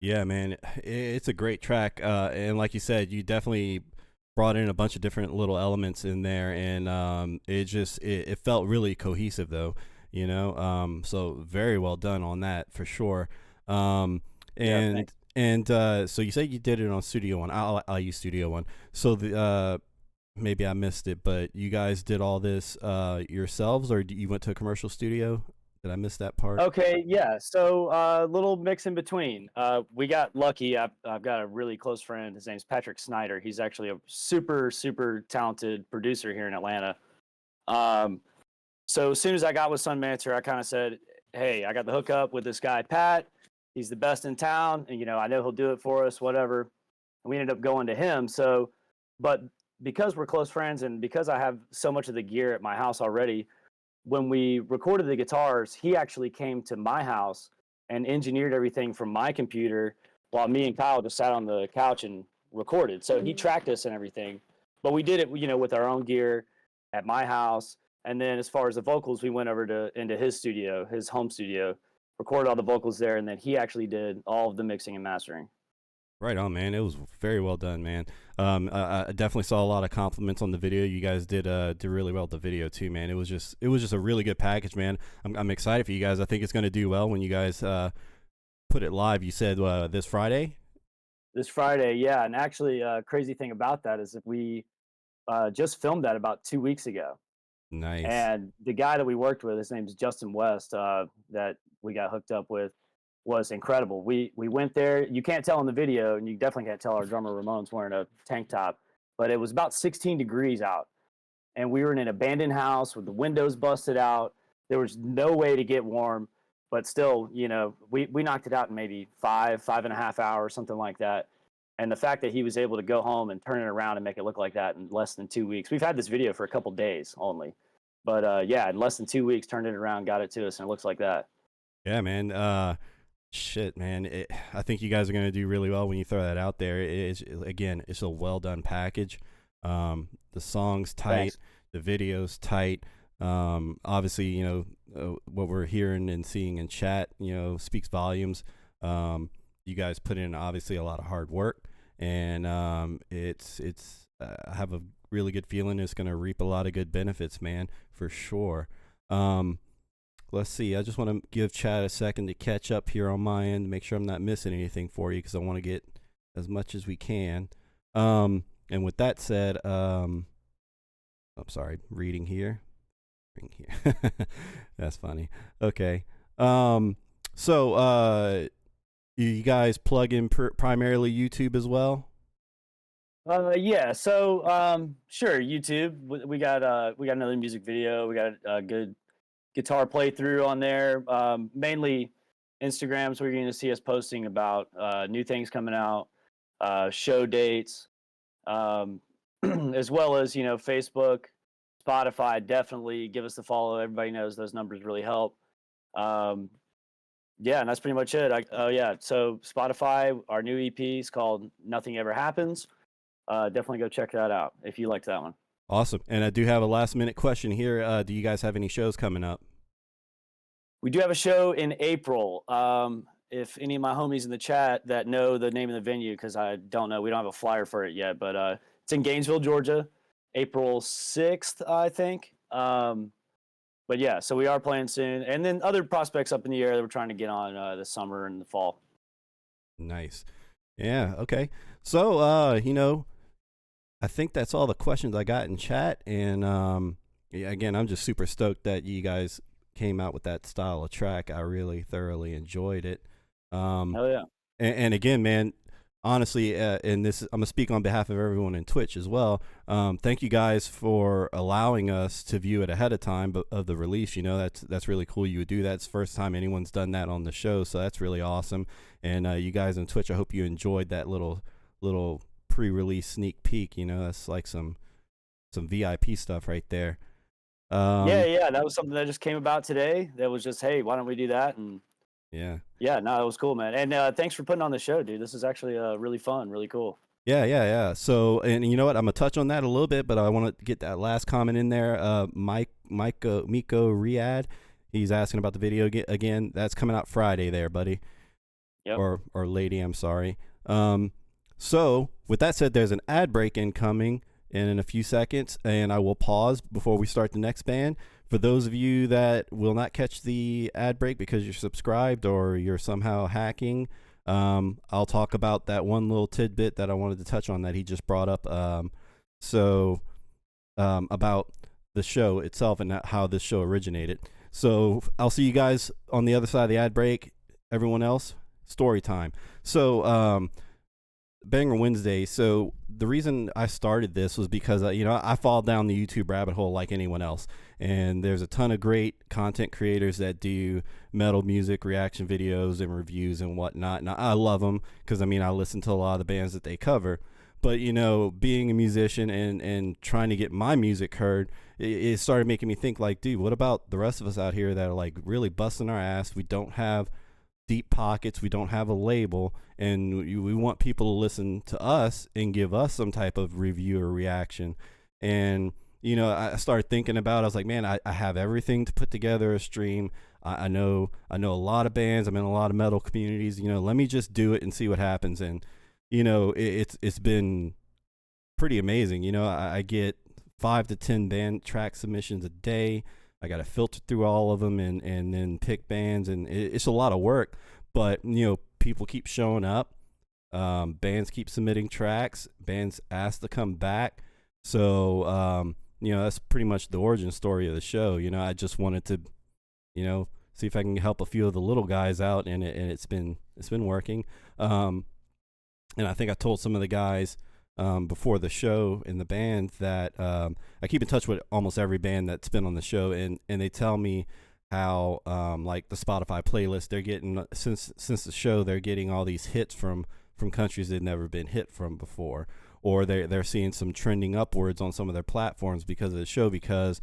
Yeah, man, it's a great track, and like you said, you definitely brought in a bunch of different little elements in there, and it felt really cohesive though, so very well done on that for sure. And so you said you did it on Studio One. I'll use Studio One. So maybe I missed it, but you guys did all this yourselves, or you went to a commercial studio? Did I miss that part? Okay, yeah. So little mix in between. We got lucky. I've got a really close friend. His name's Patrick Snyder. He's actually a super talented producer here in Atlanta. So as soon as I got with Sunmancer, I kind of said, "Hey, I got the hookup with this guy Pat. He's the best in town, and I know he'll do it for us, whatever." And we ended up going to him. So, but because we're close friends and because I have so much of the gear at my house already, when we recorded the guitars, he actually came to my house and engineered everything from my computer while me and Kyle just sat on the couch and recorded. So he tracked us and everything, but we did it, with our own gear at my house. And then as far as the vocals, we went over into his studio, his home studio, recorded all the vocals there, and then he actually did all of the mixing and mastering. Right on, man. It was very well done, man. I definitely saw a lot of compliments on the video. You guys did really well with the video too, man. It was just a really good package, man. I'm excited for you guys. I think it's going to do well when you guys put it live. You said this Friday. This Friday, yeah. And actually, crazy thing about that is that we just filmed that about 2 weeks ago. Nice. And the guy that we worked with, his name's Justin West, that we got hooked up with, was incredible. We went there. You can't tell in the video, and you definitely can't tell our drummer Ramon's wearing a tank top, but it was about 16 degrees out, and we were in an abandoned house with the windows busted out. There was no way to get warm, but still, we knocked it out in maybe 5.5 hours, something like that. And the fact that he was able to go home and turn it around and make it look like that in less than 2 weeks. We've had this video for a couple days only, but yeah, in less than 2 weeks, turned it around, got it to us, and it looks like that. Yeah, man. Shit, man. I think you guys are going to do really well when you throw that out there. It's a well done package. The song's tight. Thanks. The video's tight. Obviously, what we're hearing and seeing in chat, speaks volumes. You guys put in obviously a lot of hard work, and I have a really good feeling it's going to reap a lot of good benefits, man, for sure. Let's see. I just want to give Chad a second to catch up here on my end, make sure I'm not missing anything for you, because I want to get as much as we can. And with that said, I'm sorry, reading here. That's funny. Okay. So you guys plug in primarily YouTube as well? Yeah. So sure, YouTube. We got another music video. We got a good guitar playthrough on there. Mainly Instagram, so we're going to see us posting about new things coming out, show dates, as well as Facebook, Spotify. Definitely give us the follow. Everybody knows those numbers really help. Yeah, and that's pretty much it. Yeah, so Spotify, our new EP is called Nothing Ever Happens. Definitely go check that out if you liked that one. Awesome. And I do have a last minute question here. Do you guys have any shows coming up? We do have a show in April. If any of my homies in the chat that know the name of the venue, because I don't know, we don't have a flyer for it yet, but it's in Gainesville, Georgia, April 6th, I think. But yeah, so we are playing soon. And then other prospects up in the air that we're trying to get on this summer and the fall. Nice. Yeah, okay. So, I think that's all the questions I got in chat. And yeah, again, I'm just super stoked that you guys came out with that style of track. I really thoroughly enjoyed it. Hell yeah. And again, man, honestly, and this I'm gonna speak on behalf of everyone in Twitch as well. Thank you guys for allowing us to view it ahead of time of the release. That's really cool. You would do that. It's the first time anyone's done that on the show, so that's really awesome. And you guys on Twitch, I hope you enjoyed that little pre-release sneak peek. That's like some VIP stuff right there. Yeah, that was something that just came about today. That was just, hey, why don't we do that? And yeah, no, it was cool, man. And thanks for putting on the show, dude. This is actually really fun, really cool. Yeah. So, and you know what? I'm gonna touch on that a little bit, but I want to get that last comment in there. Miko Riyadh, he's asking about the video again. That's coming out Friday, there, buddy. Yep. Or lady, I'm sorry. So with that said, there's an ad break incoming in a few seconds, and I will pause before we start the next band. For those of you that will not catch the ad break because you're subscribed or you're somehow hacking, I'll talk about that one little tidbit that I wanted to touch on that he just brought up. About the show itself and how this show originated. So I'll see you guys on the other side of the ad break. Everyone else, story time. So Banger Wednesday. So the reason I started this was because I fall down the YouTube rabbit hole like anyone else, and there's a ton of great content creators that do metal music reaction videos and reviews and whatnot, and I love them because I listen to a lot of the bands that they cover. But being a musician and trying to get my music heard, it started making me think like, dude, what about the rest of us out here that are like really busting our ass? We don't have deep pockets. We don't have a label, and we want people to listen to us and give us some type of review or reaction. And I started thinking about. I was like, man, I have everything to put together a stream. I know a lot of bands. I'm in a lot of metal communities. Let me just do it and see what happens. And it's been pretty amazing. I get 5 to 10 band track submissions a day. I got to filter through all of them and then pick bands, and it's a lot of work. But people keep showing up. Bands keep submitting tracks. Bands ask to come back. So that's pretty much the origin story of the show. I just wanted to see if I can help a few of the little guys out, and it's been working. And I think I told some of the guys before the show in the band that I keep in touch with almost every band that's been on the show, and they tell me how like the Spotify playlist, they're getting since the show, they're getting all these hits from countries they've never been hit from before, or they're seeing some trending upwards on some of their platforms because of the show, because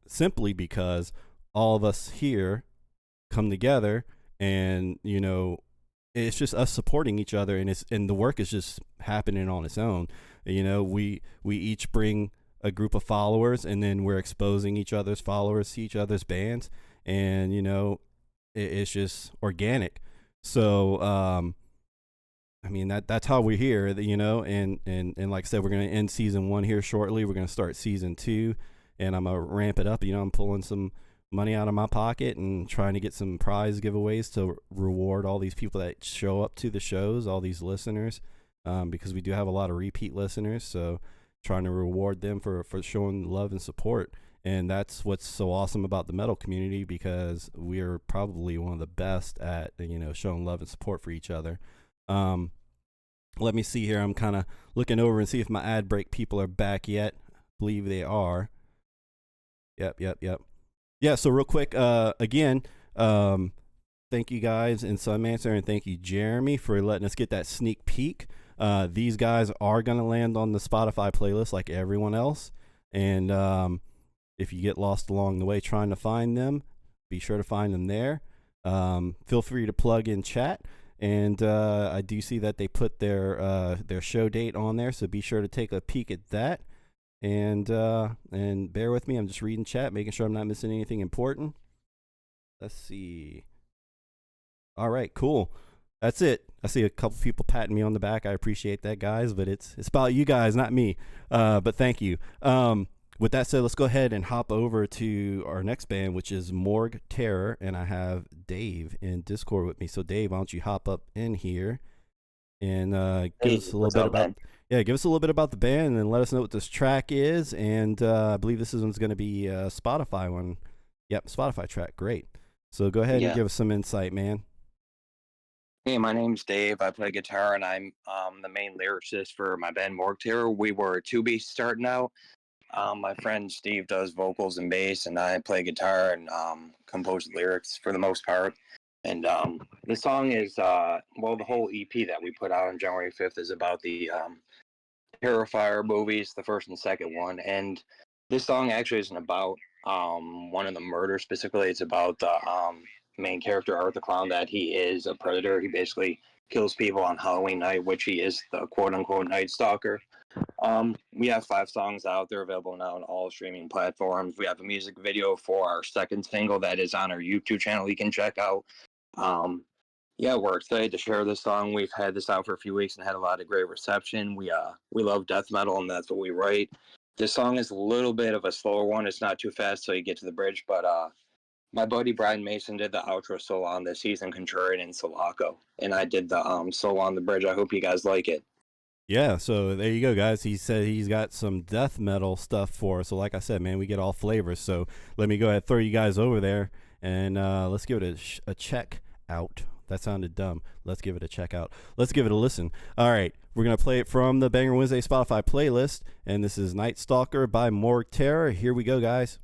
simply because all of us here come together, and it's just us supporting each other, and the work is just happening on its own. We each bring a group of followers, and then we're exposing each other's followers to each other's bands, and it's just organic. So I mean, that's how we're here, and like I said, we're going to end season 1 here shortly. We're going to start season 2, and I'm going to ramp it up. I'm pulling some money out of my pocket and trying to get some prize giveaways to reward all these people that show up to the shows, all these listeners, because we do have a lot of repeat listeners. So trying to reward them for showing love and support. And that's what's so awesome about the metal community, because we are probably one of the best at, showing love and support for each other. Let me see here. I'm kind of looking over and see if my ad break people are back yet. I believe they are. Yep. Yeah, so real quick, again, thank you guys in Sunmancer, and thank you, Jeremy, for letting us get that sneak peek. These guys are going to land on the Spotify playlist like everyone else, and if you get lost along the way trying to find them, be sure to find them there. Feel free to plug in chat, and I do see that they put their show date on there, so be sure to take a peek at that. And bear with me, I'm just reading chat, making sure I'm not missing anything important. Let's see. All right, cool. That's it. I see a couple people patting me on the back. I appreciate that, guys, but it's about you guys, not me. But thank you. With that said, let's go ahead and hop over to our next band, which is Morgue Terror, and I have Dave in Discord with me. So Dave, why don't you hop up in here and give us a little bit about... Yeah, give us a little bit about the band and let us know what this track is. And I believe this one's going to be a Spotify one. Yep, Spotify track. Great. So go ahead and give us some insight, man. Hey, my name's Dave. I play guitar, and I'm the main lyricist for my band Morgue Terror. We were two-piece starting out. My friend Steve does vocals and bass, and I play guitar and compose lyrics for the most part. And the song is, the whole EP that we put out on January 5th is about the Terrifier movies, the first and second one. And this song actually isn't about one of the murders specifically. It's about the main character, Art the Clown, that he is a predator. He basically kills people on Halloween night, which he is the quote-unquote Night Stalker. We have 5 songs out. They're available now on all streaming platforms. We have a music video for our second single that is on our YouTube channel you can check out. Yeah, we're excited to share this song. We've had this out for a few weeks and had a lot of great reception. We love death metal, and that's what we write. This song is a little bit of a slower one. It's not too fast till you get to the bridge, but my buddy Brian Mason did the outro solo on this. He's in Contrarian and Sulaco, and I did the solo on the bridge. I hope you guys like it. Yeah, so there you go, guys. He said he's got some death metal stuff for us. So like I said, man, we get all flavors. So let me go ahead and throw you guys over there, and let's give it a check out. That sounded dumb. Let's give it a check out. Let's give it a listen. All right, we're going to play it from the Banger Wednesday Spotify playlist, and this is Night Stalker by Morgue Terror. Here we go, guys.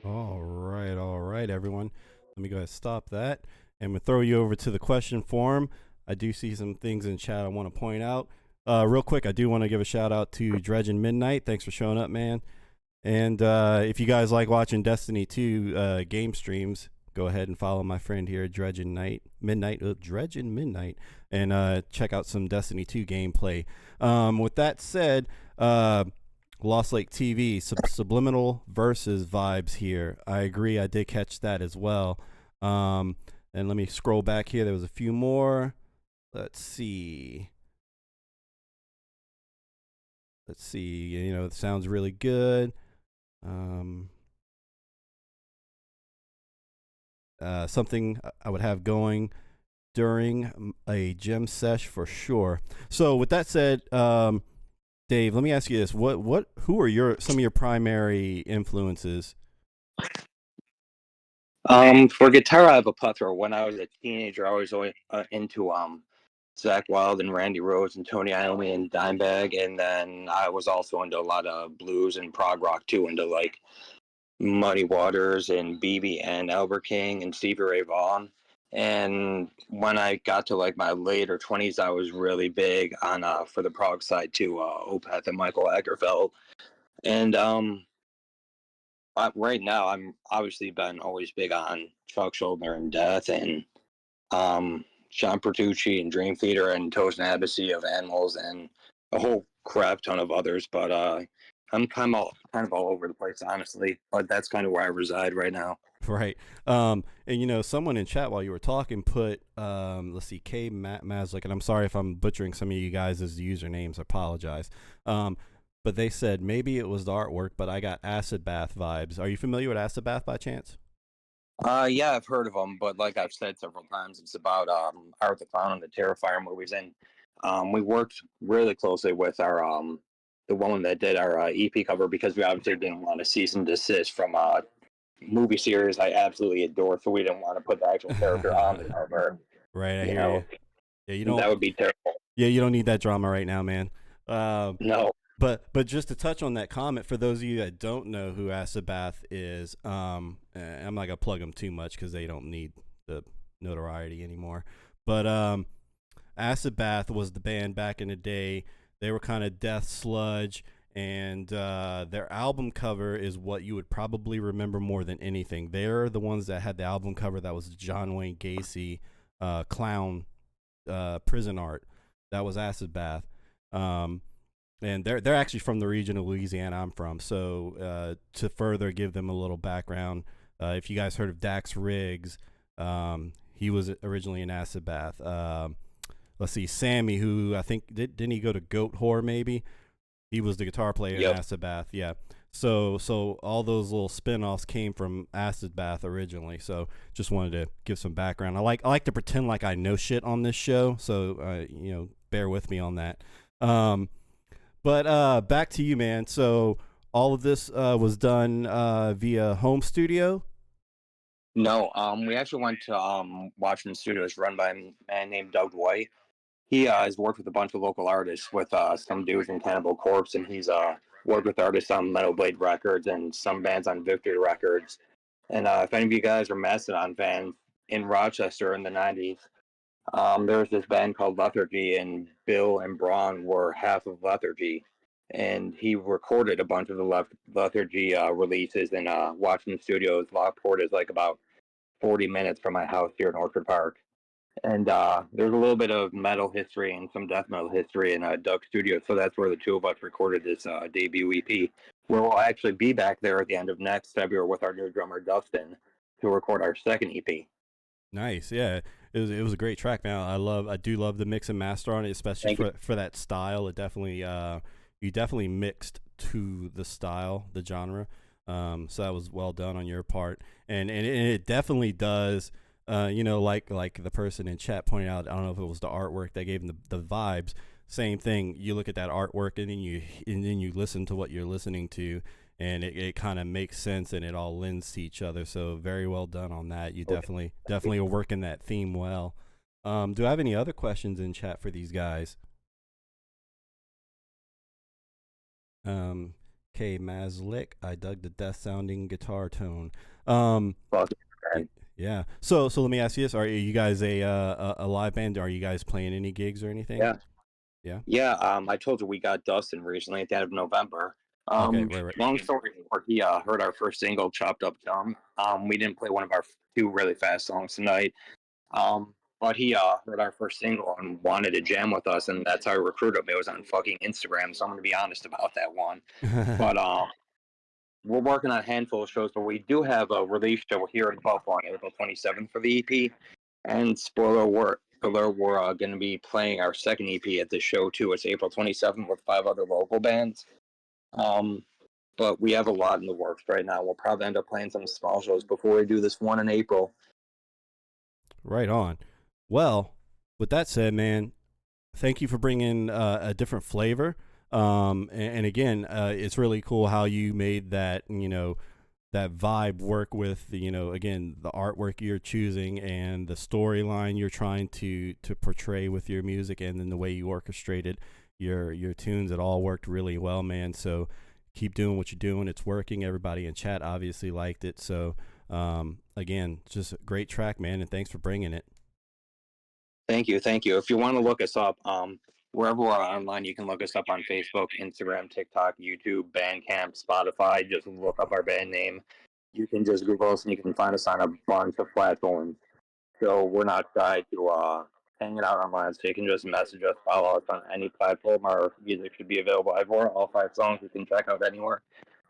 All right, everyone. Let me go ahead and stop that. And we'll throw you over to the question form. I do see some things in chat I want to point out. Real quick, I do want to give a shout out to Dredgin Midnight. Thanks for showing up, man. And if you guys like watching Destiny 2 game streams, go ahead and follow my friend here, Dredgin Midnight, and check out some Destiny 2 gameplay. With that said, Lost Lake TV, subliminal versus vibes here. I agree. I did catch that as well. And let me scroll back here. There was a few more. Let's see. You know, it sounds really good. Something I would have going during a gym sesh for sure. So with that said, Dave, let me ask you this: who are some of your primary influences? For guitar, I have a plethora. When I was a teenager, I was always into Zach Wild and Randy Rhoads and Tony Iommi and Dimebag, and then I was also into a lot of blues and prog rock too, into like Muddy Waters and BB and Albert King and Stevie Ray Vaughan. And when I got to like my later 20s, I was really big on for the prog side too, Opeth and Michael Lagerfeld. And right now, I'm obviously been always big on Chuck Schuldiner and Death and John Petrucci and Dream Theater and Toast and Abbey of Animals and a whole crap ton of others. But I'm kind of all over the place, honestly. But that's kind of where I reside right now. Right. And you know, someone in chat while you were talking put, let's see, K Mazlik, and I'm sorry if I'm butchering some of you guys' usernames. I apologize. But they said maybe it was the artwork, but I got Acid Bath vibes. Are you familiar with Acid Bath by chance? Yeah, I've heard of them, but like I've said several times, it's about Art the Clown and the Terrifier movies, and we worked really closely with our the woman that did our EP cover because we obviously didn't want to cease and desist from a movie series I absolutely adore, so we didn't want to put the actual character on the cover. Right, I You hear know, you. Yeah, you don't. that would be terrible. Yeah, you don't need that drama right now, man. No. But just to touch on that comment, for those of you that don't know who Acid Bath is, I'm not gonna plug them too much because they don't need the notoriety anymore. But Acid Bath was the band back in the day. They were kind of death sludge, and their album cover is what you would probably remember more than anything. They're the ones that had the album cover that was John Wayne Gacy clown prison art. That was Acid Bath. And they're actually from the region of Louisiana I'm from. So to further give them a little background, if you guys heard of Dax Riggs, he was originally in Acid Bath. Let's see, Sammy, who I think didn't he go to Goat Whore maybe? He was the guitar player in Acid Bath. Yeah. So all those little spin-offs came from Acid Bath originally. So just wanted to give some background. I like to pretend like I know shit on this show. So you know, bear with me on that. But back to you, man. So all of this was done via home studio? No, we actually went to Washington Studios run by a man named Doug White. He has worked with a bunch of local artists with some dudes in Cannibal Corpse, and he's worked with artists on Metal Blade Records and some bands on Victory Records. And if any of you guys are Mastodon fans in Rochester in the 90s, there was this band called Lethargy, and Bill and Braun were half of Lethargy. And he recorded a bunch of the Lethargy releases in Washington Studios. Lockport is like about 40 minutes from my house here in Orchard Park. And there's a little bit of metal history and some death metal history in Doug Studios. So that's where the two of us recorded this debut EP. Where we'll actually be back there at the end of next February with our new drummer, Dustin, to record our second EP. Nice, yeah. It was a great track, man. I do love the mix and master on it, especially for that style. It definitely you definitely mixed to the style, the genre. So that was well done on your part, and it definitely does. You know, like the person in chat pointed out. I don't know if it was the artwork that gave them the vibes. Same thing. You look at that artwork, and then you listen to what you're listening to, and it kind of makes sense, and it all lends to each other. So very well done on that. You definitely are working that theme well. Do I have any other questions in chat for these guys? Okay, Mazlik. I dug the death sounding guitar tone. Fuck man. Yeah. So let me ask you this: are you guys a live band? Are you guys playing any gigs or anything? Yeah. Yeah. Yeah, I told you we got Dustin recently at the end of November. Okay. Right. Long story short, he heard our first single, Chopped Up Tongue. We didn't play one of our two really fast songs tonight. But he heard our first single and wanted to jam with us, and that's how I recruited him. It was on fucking Instagram, so I'm gonna be honest about that one. But we're working on a handful of shows, but we do have a release show here in Buffalo on April 27th for the EP. And spoiler alert, we're going to be playing our second EP at this show too. It's April 27th with 5 other local bands. But we have a lot in the works right now. We'll probably end up playing some small shows before we do this one in April. Right on. Well, with that said, man, thank you for bringing a different flavor. And again, it's really cool how you made that, that vibe work with the, again, the artwork you're choosing and the storyline you're trying to portray with your music, and then the way you orchestrated your tunes. It all worked really well, man. So keep doing what you're doing. It's working. Everybody in chat obviously liked it. So again, just a great track, man, and thanks for bringing it. Thank you. If you want to look us up, wherever we're online, you can look us up on Facebook, Instagram, TikTok, YouTube, Bandcamp, Spotify. Just look up our band name. You can just Google us and you can find us on a bunch of platforms. So we're not shy to hang it out online. So you can just message us, follow us on any platform. Our music should be available everywhere. All 5 songs you can check out anywhere.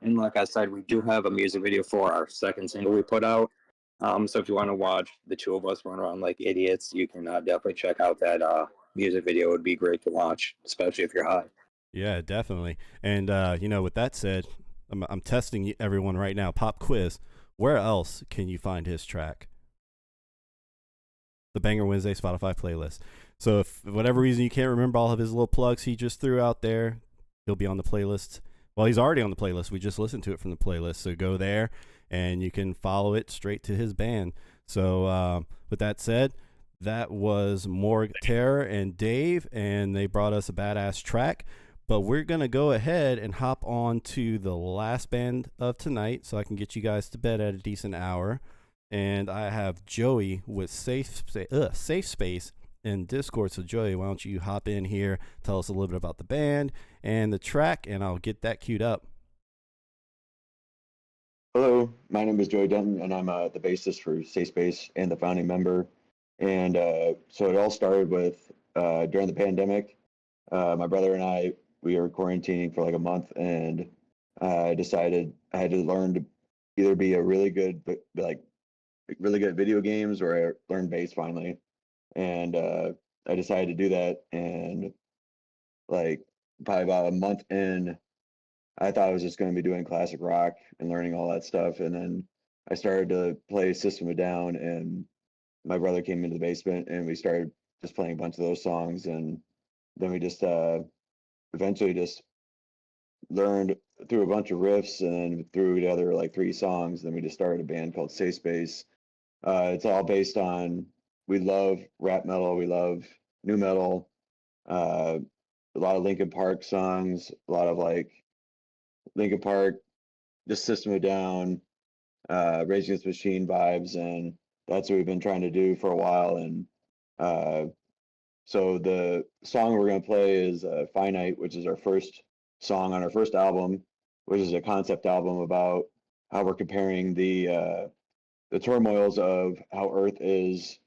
And like I said, we do have a music video for our second single we put out. So if you want to watch the two of us run around like idiots, you can definitely check out that music video. It would be great to watch, especially if you're high. Yeah, definitely. And with that said, I'm testing everyone right now. Pop quiz. Where else can you find his track? The Banger Wednesday Spotify playlist. So if for whatever reason you can't remember all of his little plugs he just threw out there, he'll be on the playlist. Well, he's already on the playlist. We just listened to it from the playlist. So go there and you can follow it straight to his band. So with that said, that was Morgue Terror and Dave, and they brought us a badass track. But we're going to go ahead and hop on to the last band of tonight so I can get you guys to bed at a decent hour. And I have Joey with Safe Space in Discord. So Joey, why don't you hop in here, tell us a little bit about the band and the track, and I'll get that queued up. Hello, my name is Joey Denton, and I'm the bassist for Safe Space and the founding member. And so it all started with during the pandemic. My brother and I, we were quarantining for like a month, and I decided I had to learn to either be a really good video games, or I learned bass finally. And I decided to do that, and like probably about a month in, I thought I was just going to be doing classic rock and learning all that stuff. And then I started to play System of a Down, and my brother came into the basement and we started just playing a bunch of those songs. And then we just eventually just learned through a bunch of riffs and threw together like 3 songs. Then we just started a band called Safe Space. It's all based on, we love rap metal, we love new metal, a lot of Linkin Park songs, a lot of like Linkin Park, just System of a Down, Rage Against the Machine vibes, and that's what we've been trying to do for a while. And so the song we're going to play is Finite, which is our first song on our first album, which is a concept album about how we're comparing the turmoils of how Earth is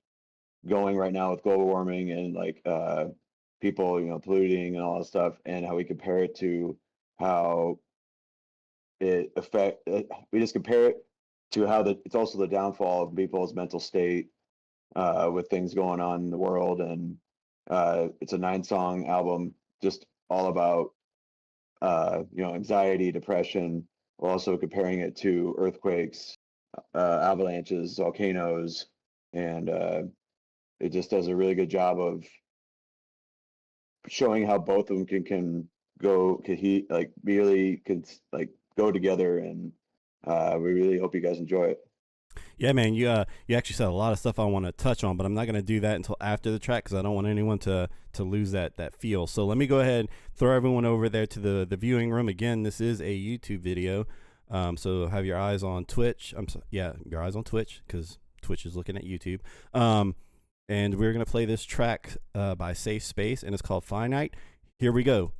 going right now with global warming and like people, polluting and all that stuff, and how we compare it to how we just compare it to how it's also the downfall of people's mental state with things going on in the world. And it's a 9-song album, just all about anxiety, depression, while also comparing it to earthquakes, avalanches, volcanoes, and it just does a really good job of showing how both of them can go together. And we really hope you guys enjoy it. Yeah, man, you actually said a lot of stuff I want to touch on, but I'm not going to do that until after the track because I don't want anyone to lose that feel. So let me go ahead, throw everyone over there to the viewing room. Again, this is a YouTube video, so have your eyes on Twitch. Your eyes on Twitch because Twitch is looking at YouTube. And we're going to play this track by Safe Space, and it's called Finite. Here we go.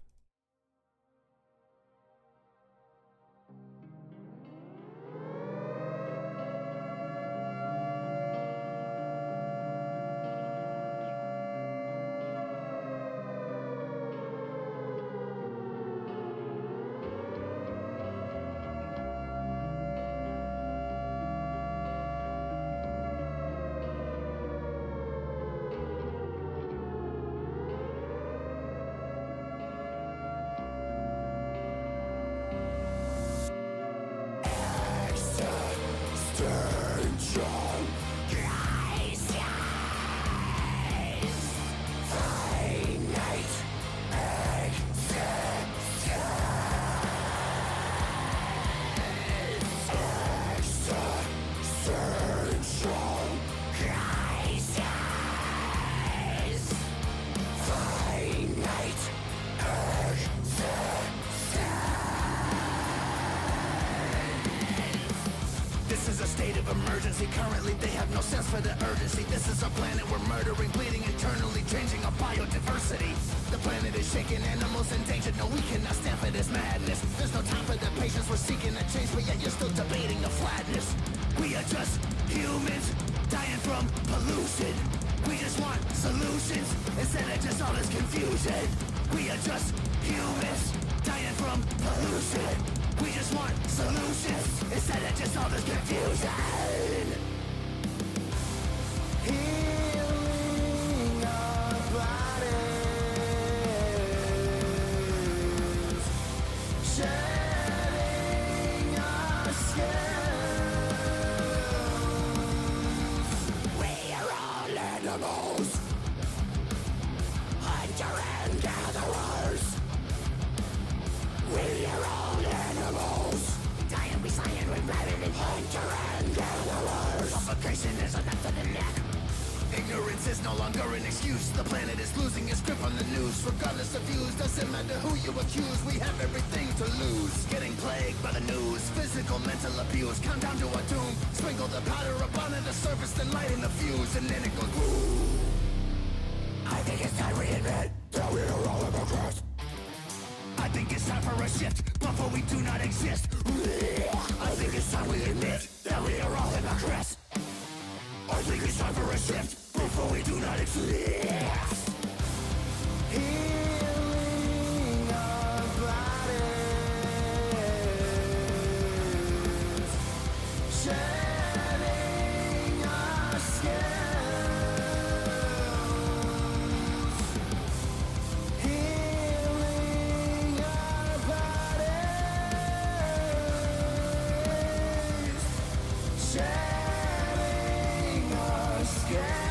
This is a state of emergency. Currently, they have no sense for the urgency. This is a planet we're murdering, bleeding internally, changing our biodiversity. The planet is shaking, animals endangered. No, we cannot stand for this madness. There's no time for the patience. We're seeking a change, but yet you're still debating the flatness. We are just humans dying from pollution. We just want solutions instead of just all this confusion. We are just humans dying from pollution. We just want solutions instead of just all this confusion. Healing our bodies, shedding our skins. We are all animals, hunter and gatherers. We are all animals, dying beside with ravenous hunter and gatherers. Suffocation is a knife to the neck. Ignorance is no longer an excuse. The planet is losing its grip on the news. Regardless of views, doesn't matter who you accuse. We have everything to lose. Getting plagued by the news, physical, mental abuse. Count down to our doom. Sprinkle the powder up onto the surface, then lighting the fuse, and then it goes boom. I think it's time we admit that we are all hypocrites. I think it's time for a shift before we do not exist. I think it's time we admit that we are all hypocrites. I think it's time for a shift before we do not exist. Healing our bodies, shedding our skins. Healing our bodies, shedding our skins.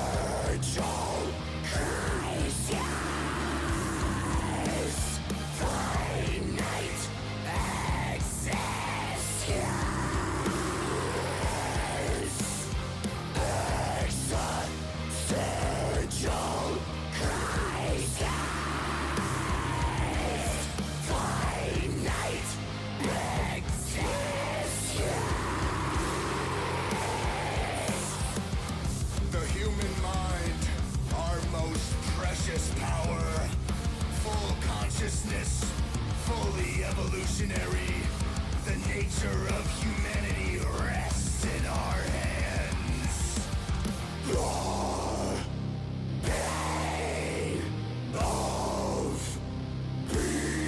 Existential crisis. Finite existence. Existential crisis. Finite existence. The human mind, our most precious power. Full consciousness, fully evolutionary. The nature of humanity rests in our hands. Your pain of being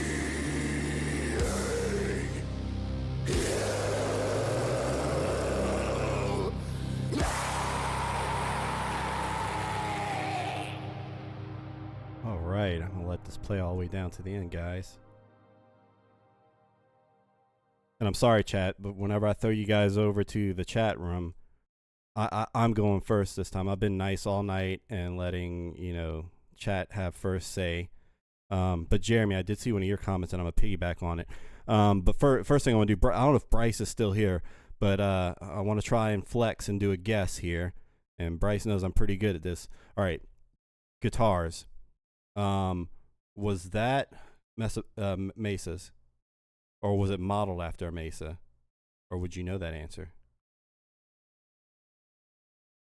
you. All right, I'm gonna let this play all the way down to the end, guys. And I'm sorry, chat, but whenever I throw you guys over to the chat room, I'm going first this time. I've been nice all night and letting chat have first say. But Jeremy, I did see one of your comments, and I'm gonna piggyback on it. But first thing I want to do, I don't know if Bryce is still here, but I want to try and flex and do a guess here. And Bryce knows I'm pretty good at this. All right, guitars. Was that Mesa's, or was it modeled after a Mesa, or would you know that answer?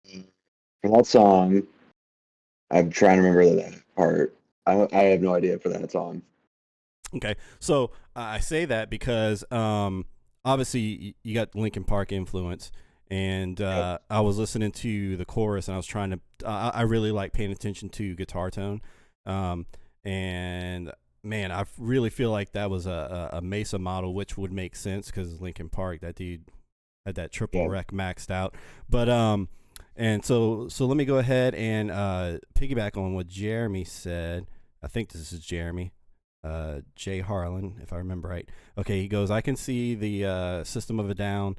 For that song, I'm trying to remember that part. I have no idea for that song. Okay, so I say that because obviously you got Linkin Park influence, and Yep. I was listening to the chorus, and I was trying to. I really like paying attention to guitar tone, and man, I really feel like that was a Mesa model, which would make sense because Linkin Park, that dude had that triple Yeah. rec maxed out. But and so let me go ahead and piggyback on what Jeremy said. I think this is Jeremy. Jay Harlan, if I remember right. Okay, he goes, I can see the System of a Down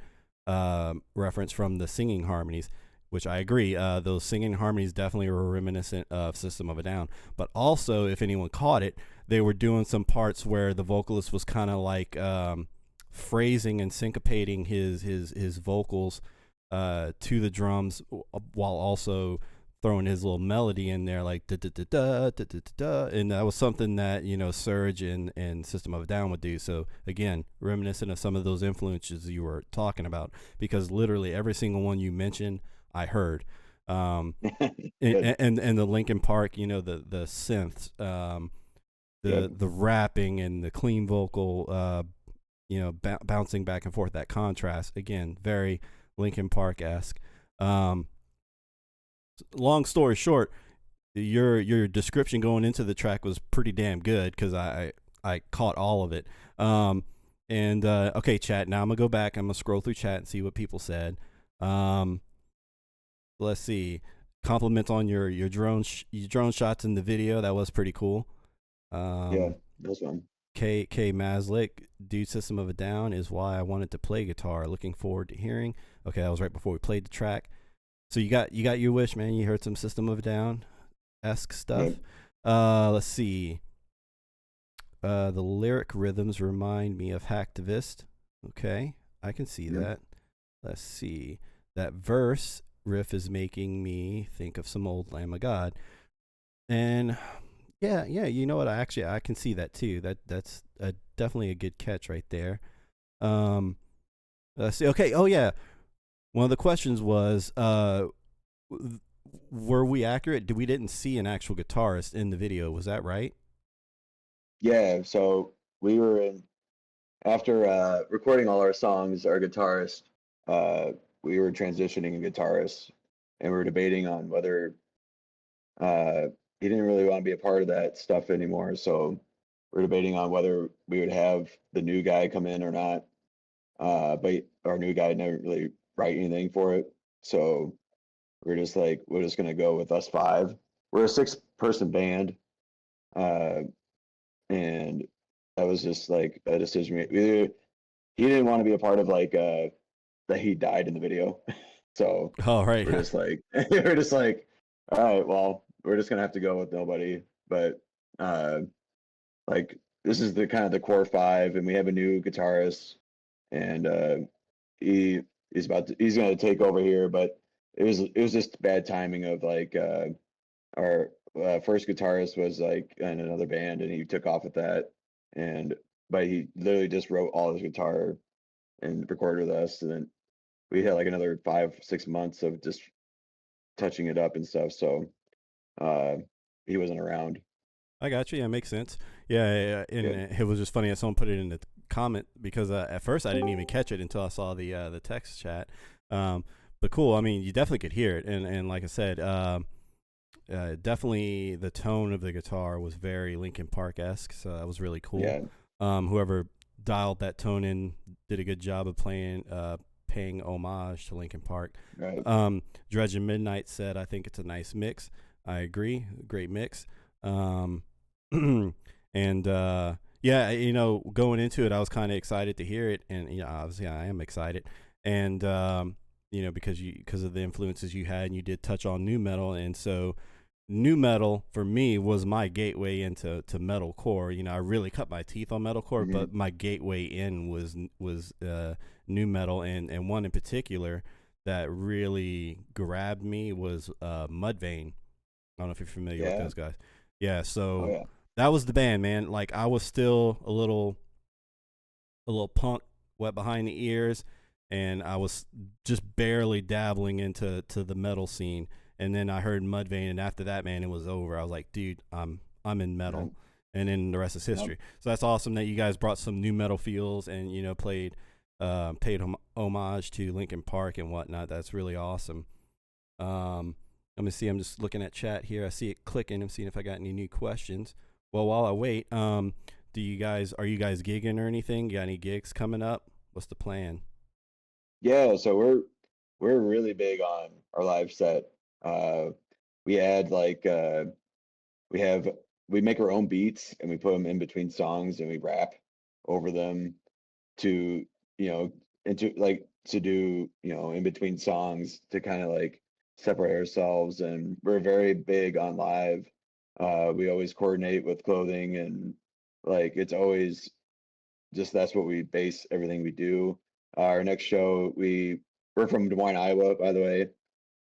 reference from the singing harmonies, which I agree. Those singing harmonies definitely were reminiscent of System of a Down. But also, if anyone caught it, they were doing some parts where the vocalist was kind of like phrasing and syncopating his vocals to the drums while also throwing his little melody in there, like da da da da da da da da, and that was something that Surge and System of a Down would do. So again, reminiscent of some of those influences you were talking about, because literally every single one you mentioned, I heard. And Good. the Linkin Park, the synths, Yep. the rapping and the clean vocal, bouncing back and forth, that contrast, again, very Linkin Park esque. Long story short, your description going into the track was pretty damn good because I caught all of it. And okay, chat. Now I'm gonna go back. I'm gonna scroll through chat and see what people said. Let's see. Compliments on your drone shots in the video. That was pretty cool. Yeah, that's one. K Maslick, dude, System of a Down is why I wanted to play guitar. Looking forward to hearing. Okay, that was right before we played the track. So you got your wish, man. You heard some System of a Down esque stuff. Yep. Let's see. The lyric rhythms remind me of Hacktivist. Okay, I can see Yep. that. Let's see. That verse riff is making me think of some old Lamb of God. And yeah, you know what? I can see that too. That's definitely a good catch right there. Let's see. Okay. Oh yeah. One of the questions was, were we accurate? We didn't see an actual guitarist in the video. Was that right? Yeah, so we were in after recording all our songs, our guitarist, we were transitioning a guitarist, and we were debating on whether he didn't really want to be a part of that stuff anymore. So we're debating on whether we would have the new guy come in or not. But our new guy never really write anything for it. So we're just like, we're just gonna go with us five. We're a 6-person band. And that was just like a decision. He didn't want to be a part of like that he died in the video. So Oh, right. we're just like we're just like, all right, well, we're just gonna have to go with nobody. But like this is the kind of the core five, and we have a new guitarist, and he's he's gonna take over here. But it was just bad timing of like our first guitarist was like in another band, and he took off with that, and but he literally just wrote all his guitar and recorded with us, and then we had like another 5-6 months of just touching it up and stuff. So uh, he wasn't around. I got you. Yeah, makes sense. Yeah, and Good. it was just funny that someone put it in the comment because at first I didn't even catch it until I saw the text chat. But cool. I mean, you definitely could hear it, and like I said, definitely the tone of the guitar was very Linkin Park esque. So that was really cool. Yeah. Whoever dialed that tone in did a good job of paying homage to Linkin Park. Right. Dredge Midnight said, "I think it's a nice mix." I agree. Great mix. And yeah, going into it, I was kind of excited to hear it, and obviously I am excited, and because of the influences you had, and you did touch on new metal, and so new metal for me was my gateway into metalcore. You know, I really cut my teeth on metalcore, Mhm. but my gateway in was new metal, and one in particular that really grabbed me was Mudvayne. I don't know if you're familiar with Yeah. those guys. Yeah, Oh so yeah. that was the band, man. Like I was still a little punk, wet behind the ears, and I was just barely dabbling into the metal scene. And then I heard Mudvayne, and after that, man, it was over. I was like, dude, I'm in metal, Yep. and then the rest is history. So that's awesome that you guys brought some new metal feels and played paid homage to Linkin Park and whatnot. That's really awesome. Let me see. I'm just looking at chat here. I see it clicking. I'm seeing if I got any new questions. Well, while I wait, are you guys gigging or anything? You got any gigs coming up? What's the plan? Yeah, so we're really big on our live set. Uh, we add like we have we make our own beats and we put them in between songs and we rap over them to into like to do in between songs to kind of like separate ourselves, and we're very big on live. We always coordinate with clothing, and like it's always just that's what we base everything we do. Our next show, we're from Des Moines, Iowa, by the way,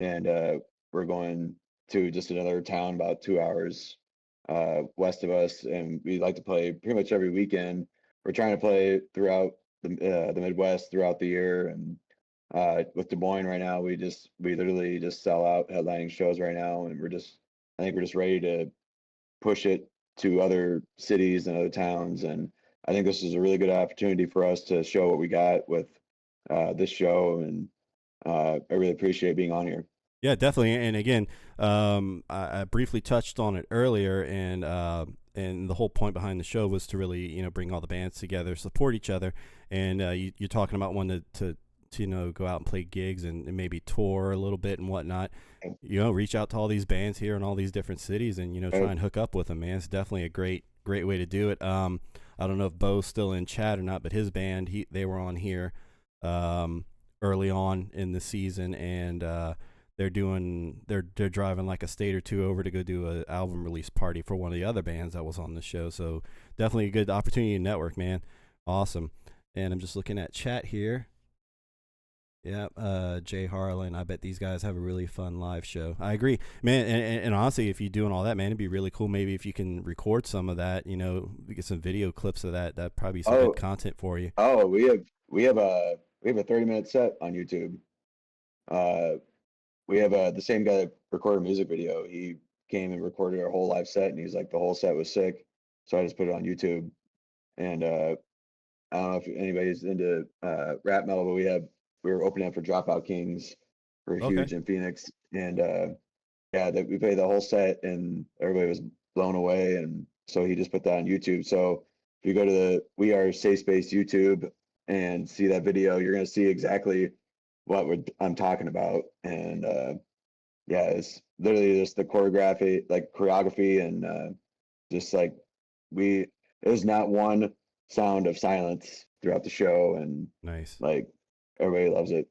and we're going to just another town about 2 hours west of us, and we like to play pretty much every weekend. We're trying to play throughout the Midwest throughout the year, and with Des Moines right now, we literally just sell out headlining shows right now, and I think we're just ready to push it to other cities and other towns. And I think this is a really good opportunity for us to show what we got with this show. And I really appreciate being on here. Yeah, definitely. And again, I briefly touched on it earlier, and the whole point behind the show was to really bring all the bands together, support each other, and you're talking about wanting to go out and play gigs and maybe tour a little bit and whatnot. Reach out to all these bands here in all these different cities, and try and hook up with them, man. It's definitely a great way to do it. I don't know if Bo's still in chat or not, but his band, they were on here early on in the season, and they're driving like a state or two over to go do an album release party for one of the other bands that was on the show. So definitely a good opportunity to network, man. Awesome. And I'm just looking at chat here. Yeah, Jay Harlan. I bet these guys have a really fun live show. I agree, man. And honestly, if you're doing all that, man, it'd be really cool. Maybe if you can record some of that, get some video clips of that. That'd probably be some good content for you. Oh, we have a 30-minute set on YouTube. We have the same guy that recorded a music video. He came and recorded our whole live set, and he's like, the whole set was sick. So I just put it on YouTube. And I don't know if anybody's into rap metal, but we were opening up for Dropout Kings for huge in Phoenix, and we played the whole set, and everybody was blown away, and so he just put that on YouTube. So if you go to the We Are Safe Space YouTube and see that video, you're gonna see exactly what I'm talking about, and it's literally just the choreography, and just like there's not one sound of silence throughout the show, and Nice. like everybody loves it.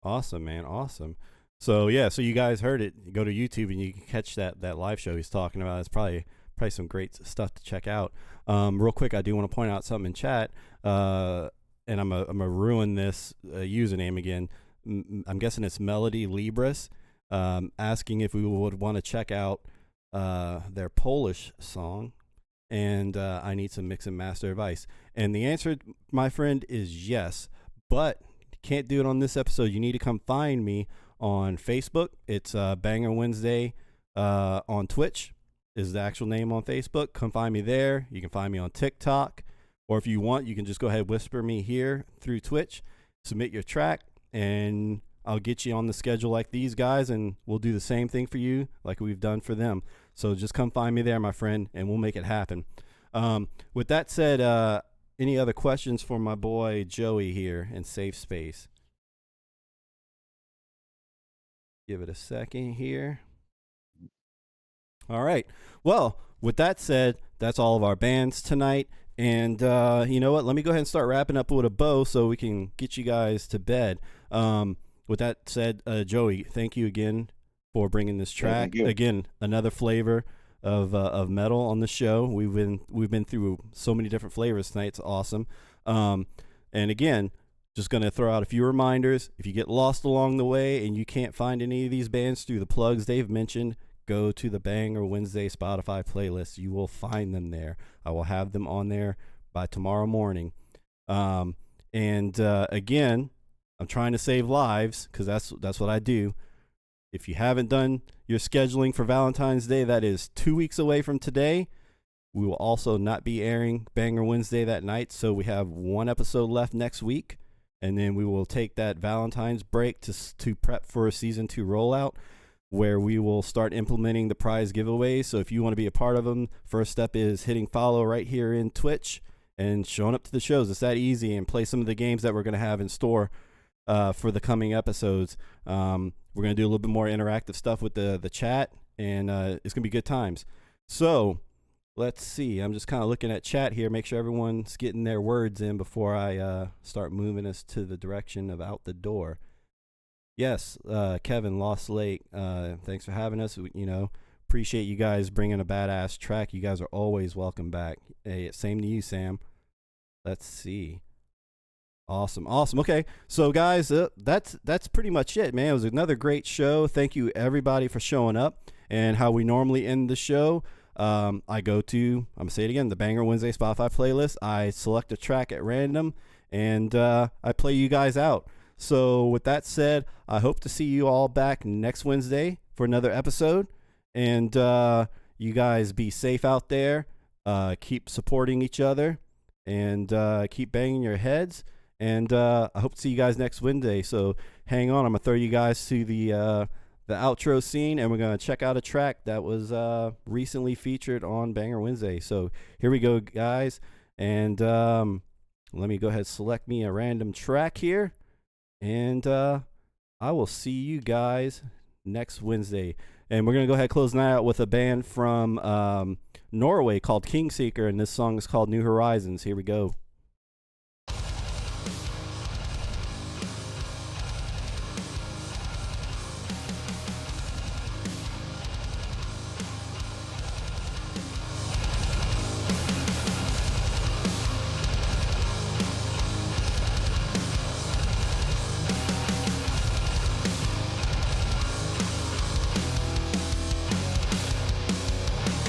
Awesome, man. Awesome. So so you guys heard it. Go to YouTube and you can catch that live show he's talking about. It's probably some great stuff to check out. Real quick, I do want to point out something in chat, and I'm gonna ruin this username again. I'm guessing it's Melody Libras, asking if we would want to check out their Polish song, and I need some mix and master advice. And the answer, my friend, is yes, but can't do it on this episode. You need to come find me on Facebook. It's Banger Wednesday. On Twitch is the actual name on Facebook. Come find me there. You can find me on TikTok, or if you want, you can just go ahead and whisper me here through Twitch. Submit your track, and I'll get you on the schedule like these guys, and we'll do the same thing for you like we've done for them. So just come find me there, my friend, and we'll make it happen. With that said, any other questions for my boy Joey here in Safe Space? Give it a second here. All right. Well, with that said, that's all of our bands tonight. And you know what? Let me go ahead and start wrapping up with a bow so we can get you guys to bed. With that said, Joey, thank you again for bringing this Yeah, track. thank you. Again, another flavor of metal on the show. We've been through so many different flavors tonight. It's awesome. And again, just going to throw out a few reminders. If you get lost along the way and you can't find any of these bands through the plugs they've mentioned, go to the Banger Wednesday Spotify playlist. You will find them there. I will have them on there by tomorrow morning. Again, I'm trying to save lives because that's what I do. If you haven't done your scheduling for Valentine's Day, that is 2 weeks away from today. We will also not be airing Banger Wednesday that night, so we have one episode left next week, and then we will take that Valentine's break to prep for a season 2 rollout, where we will start implementing the prize giveaways. So if you want to be a part of them, first step is hitting follow right here in Twitch and showing up to the shows. It's that easy, and play some of the games that we're going to have in store for the coming episodes. We're going to do a little bit more interactive stuff with the chat, and it's going to be good times. So let's see. I'm just kind of looking at chat here, make sure everyone's getting their words in before I start moving us to the direction of out the door. Yes, Kevin, Lost Lake, thanks for having us. Appreciate you guys bringing a badass track. You guys are always welcome back. Hey, same to you, Sam. Let's see. Awesome. Okay, so guys, that's pretty much it, man. It was another great show. Thank you, everybody, for showing up. And how we normally end the show, I'm going to say it again, the Banger Wednesday Spotify playlist. I select a track at random, and I play you guys out. So with that said, I hope to see you all back next Wednesday for another episode. And you guys be safe out there. Keep supporting each other, and keep banging your heads. And I hope to see you guys next Wednesday. So hang on. I'm going to throw you guys to the outro scene, and we're going to check out a track that was recently featured on Banger Wednesday. So here we go, guys. And let me go ahead and select me a random track here. And I will see you guys next Wednesday. And we're going to go ahead and close the night out with a band from Norway called Kingseeker. And this song is called New Horizons. Here we go.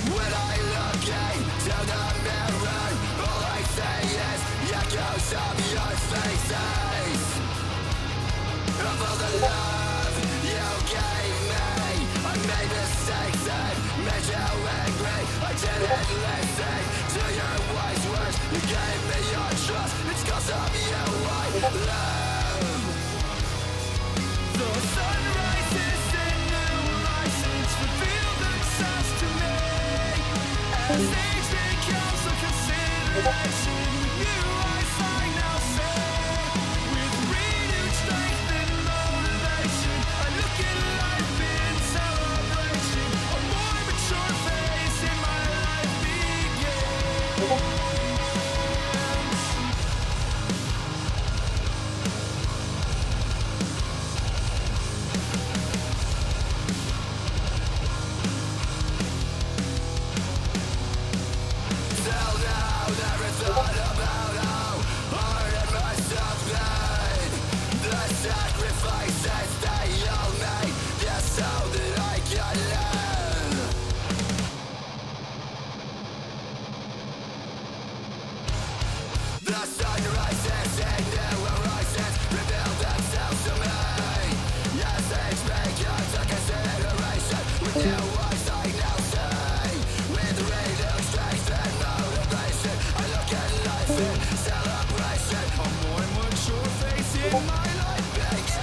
When I look into the mirror, all I see is echoes of your faces. Of all the love you gave me, I made mistakes that made you angry. I didn't listen to your wise words. You gave me your trust. It's 'cause of you I love. The sun rises and new horizons reveal themselves to me. As age becomes a consideration, with new eyes I now see. With renewed strength and motivation, I look at life in celebration. A more mature phase in my life begins. Till now, never thought about how hard it must have been. The sacrifices that you made, just so that I could live. The sun rises and new horizons reveal themselves to me. Yes, age becomes a consideration. With new eyes I now see. With renewed strength and motivation, I look at life in celebration. A more mature phase in my life begins.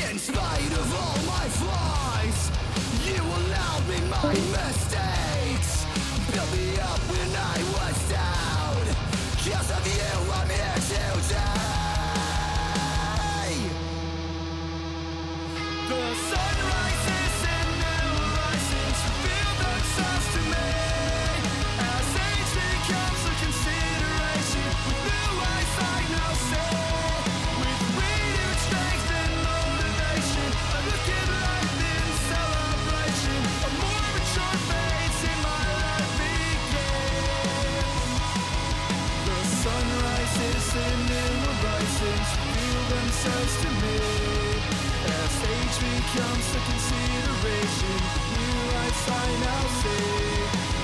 In spite of all my flaws, you allowed me my mistakes. Built me up when I was down. 'Cause of you, I'm here today. The sun rises and new horizons reveal themselves listening will license reveal themselves to me. As age becomes a consideration, new lights I now see.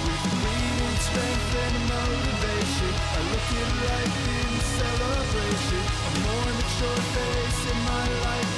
With bleeding strength and motivation, I look at life in celebration. A more mature face in my life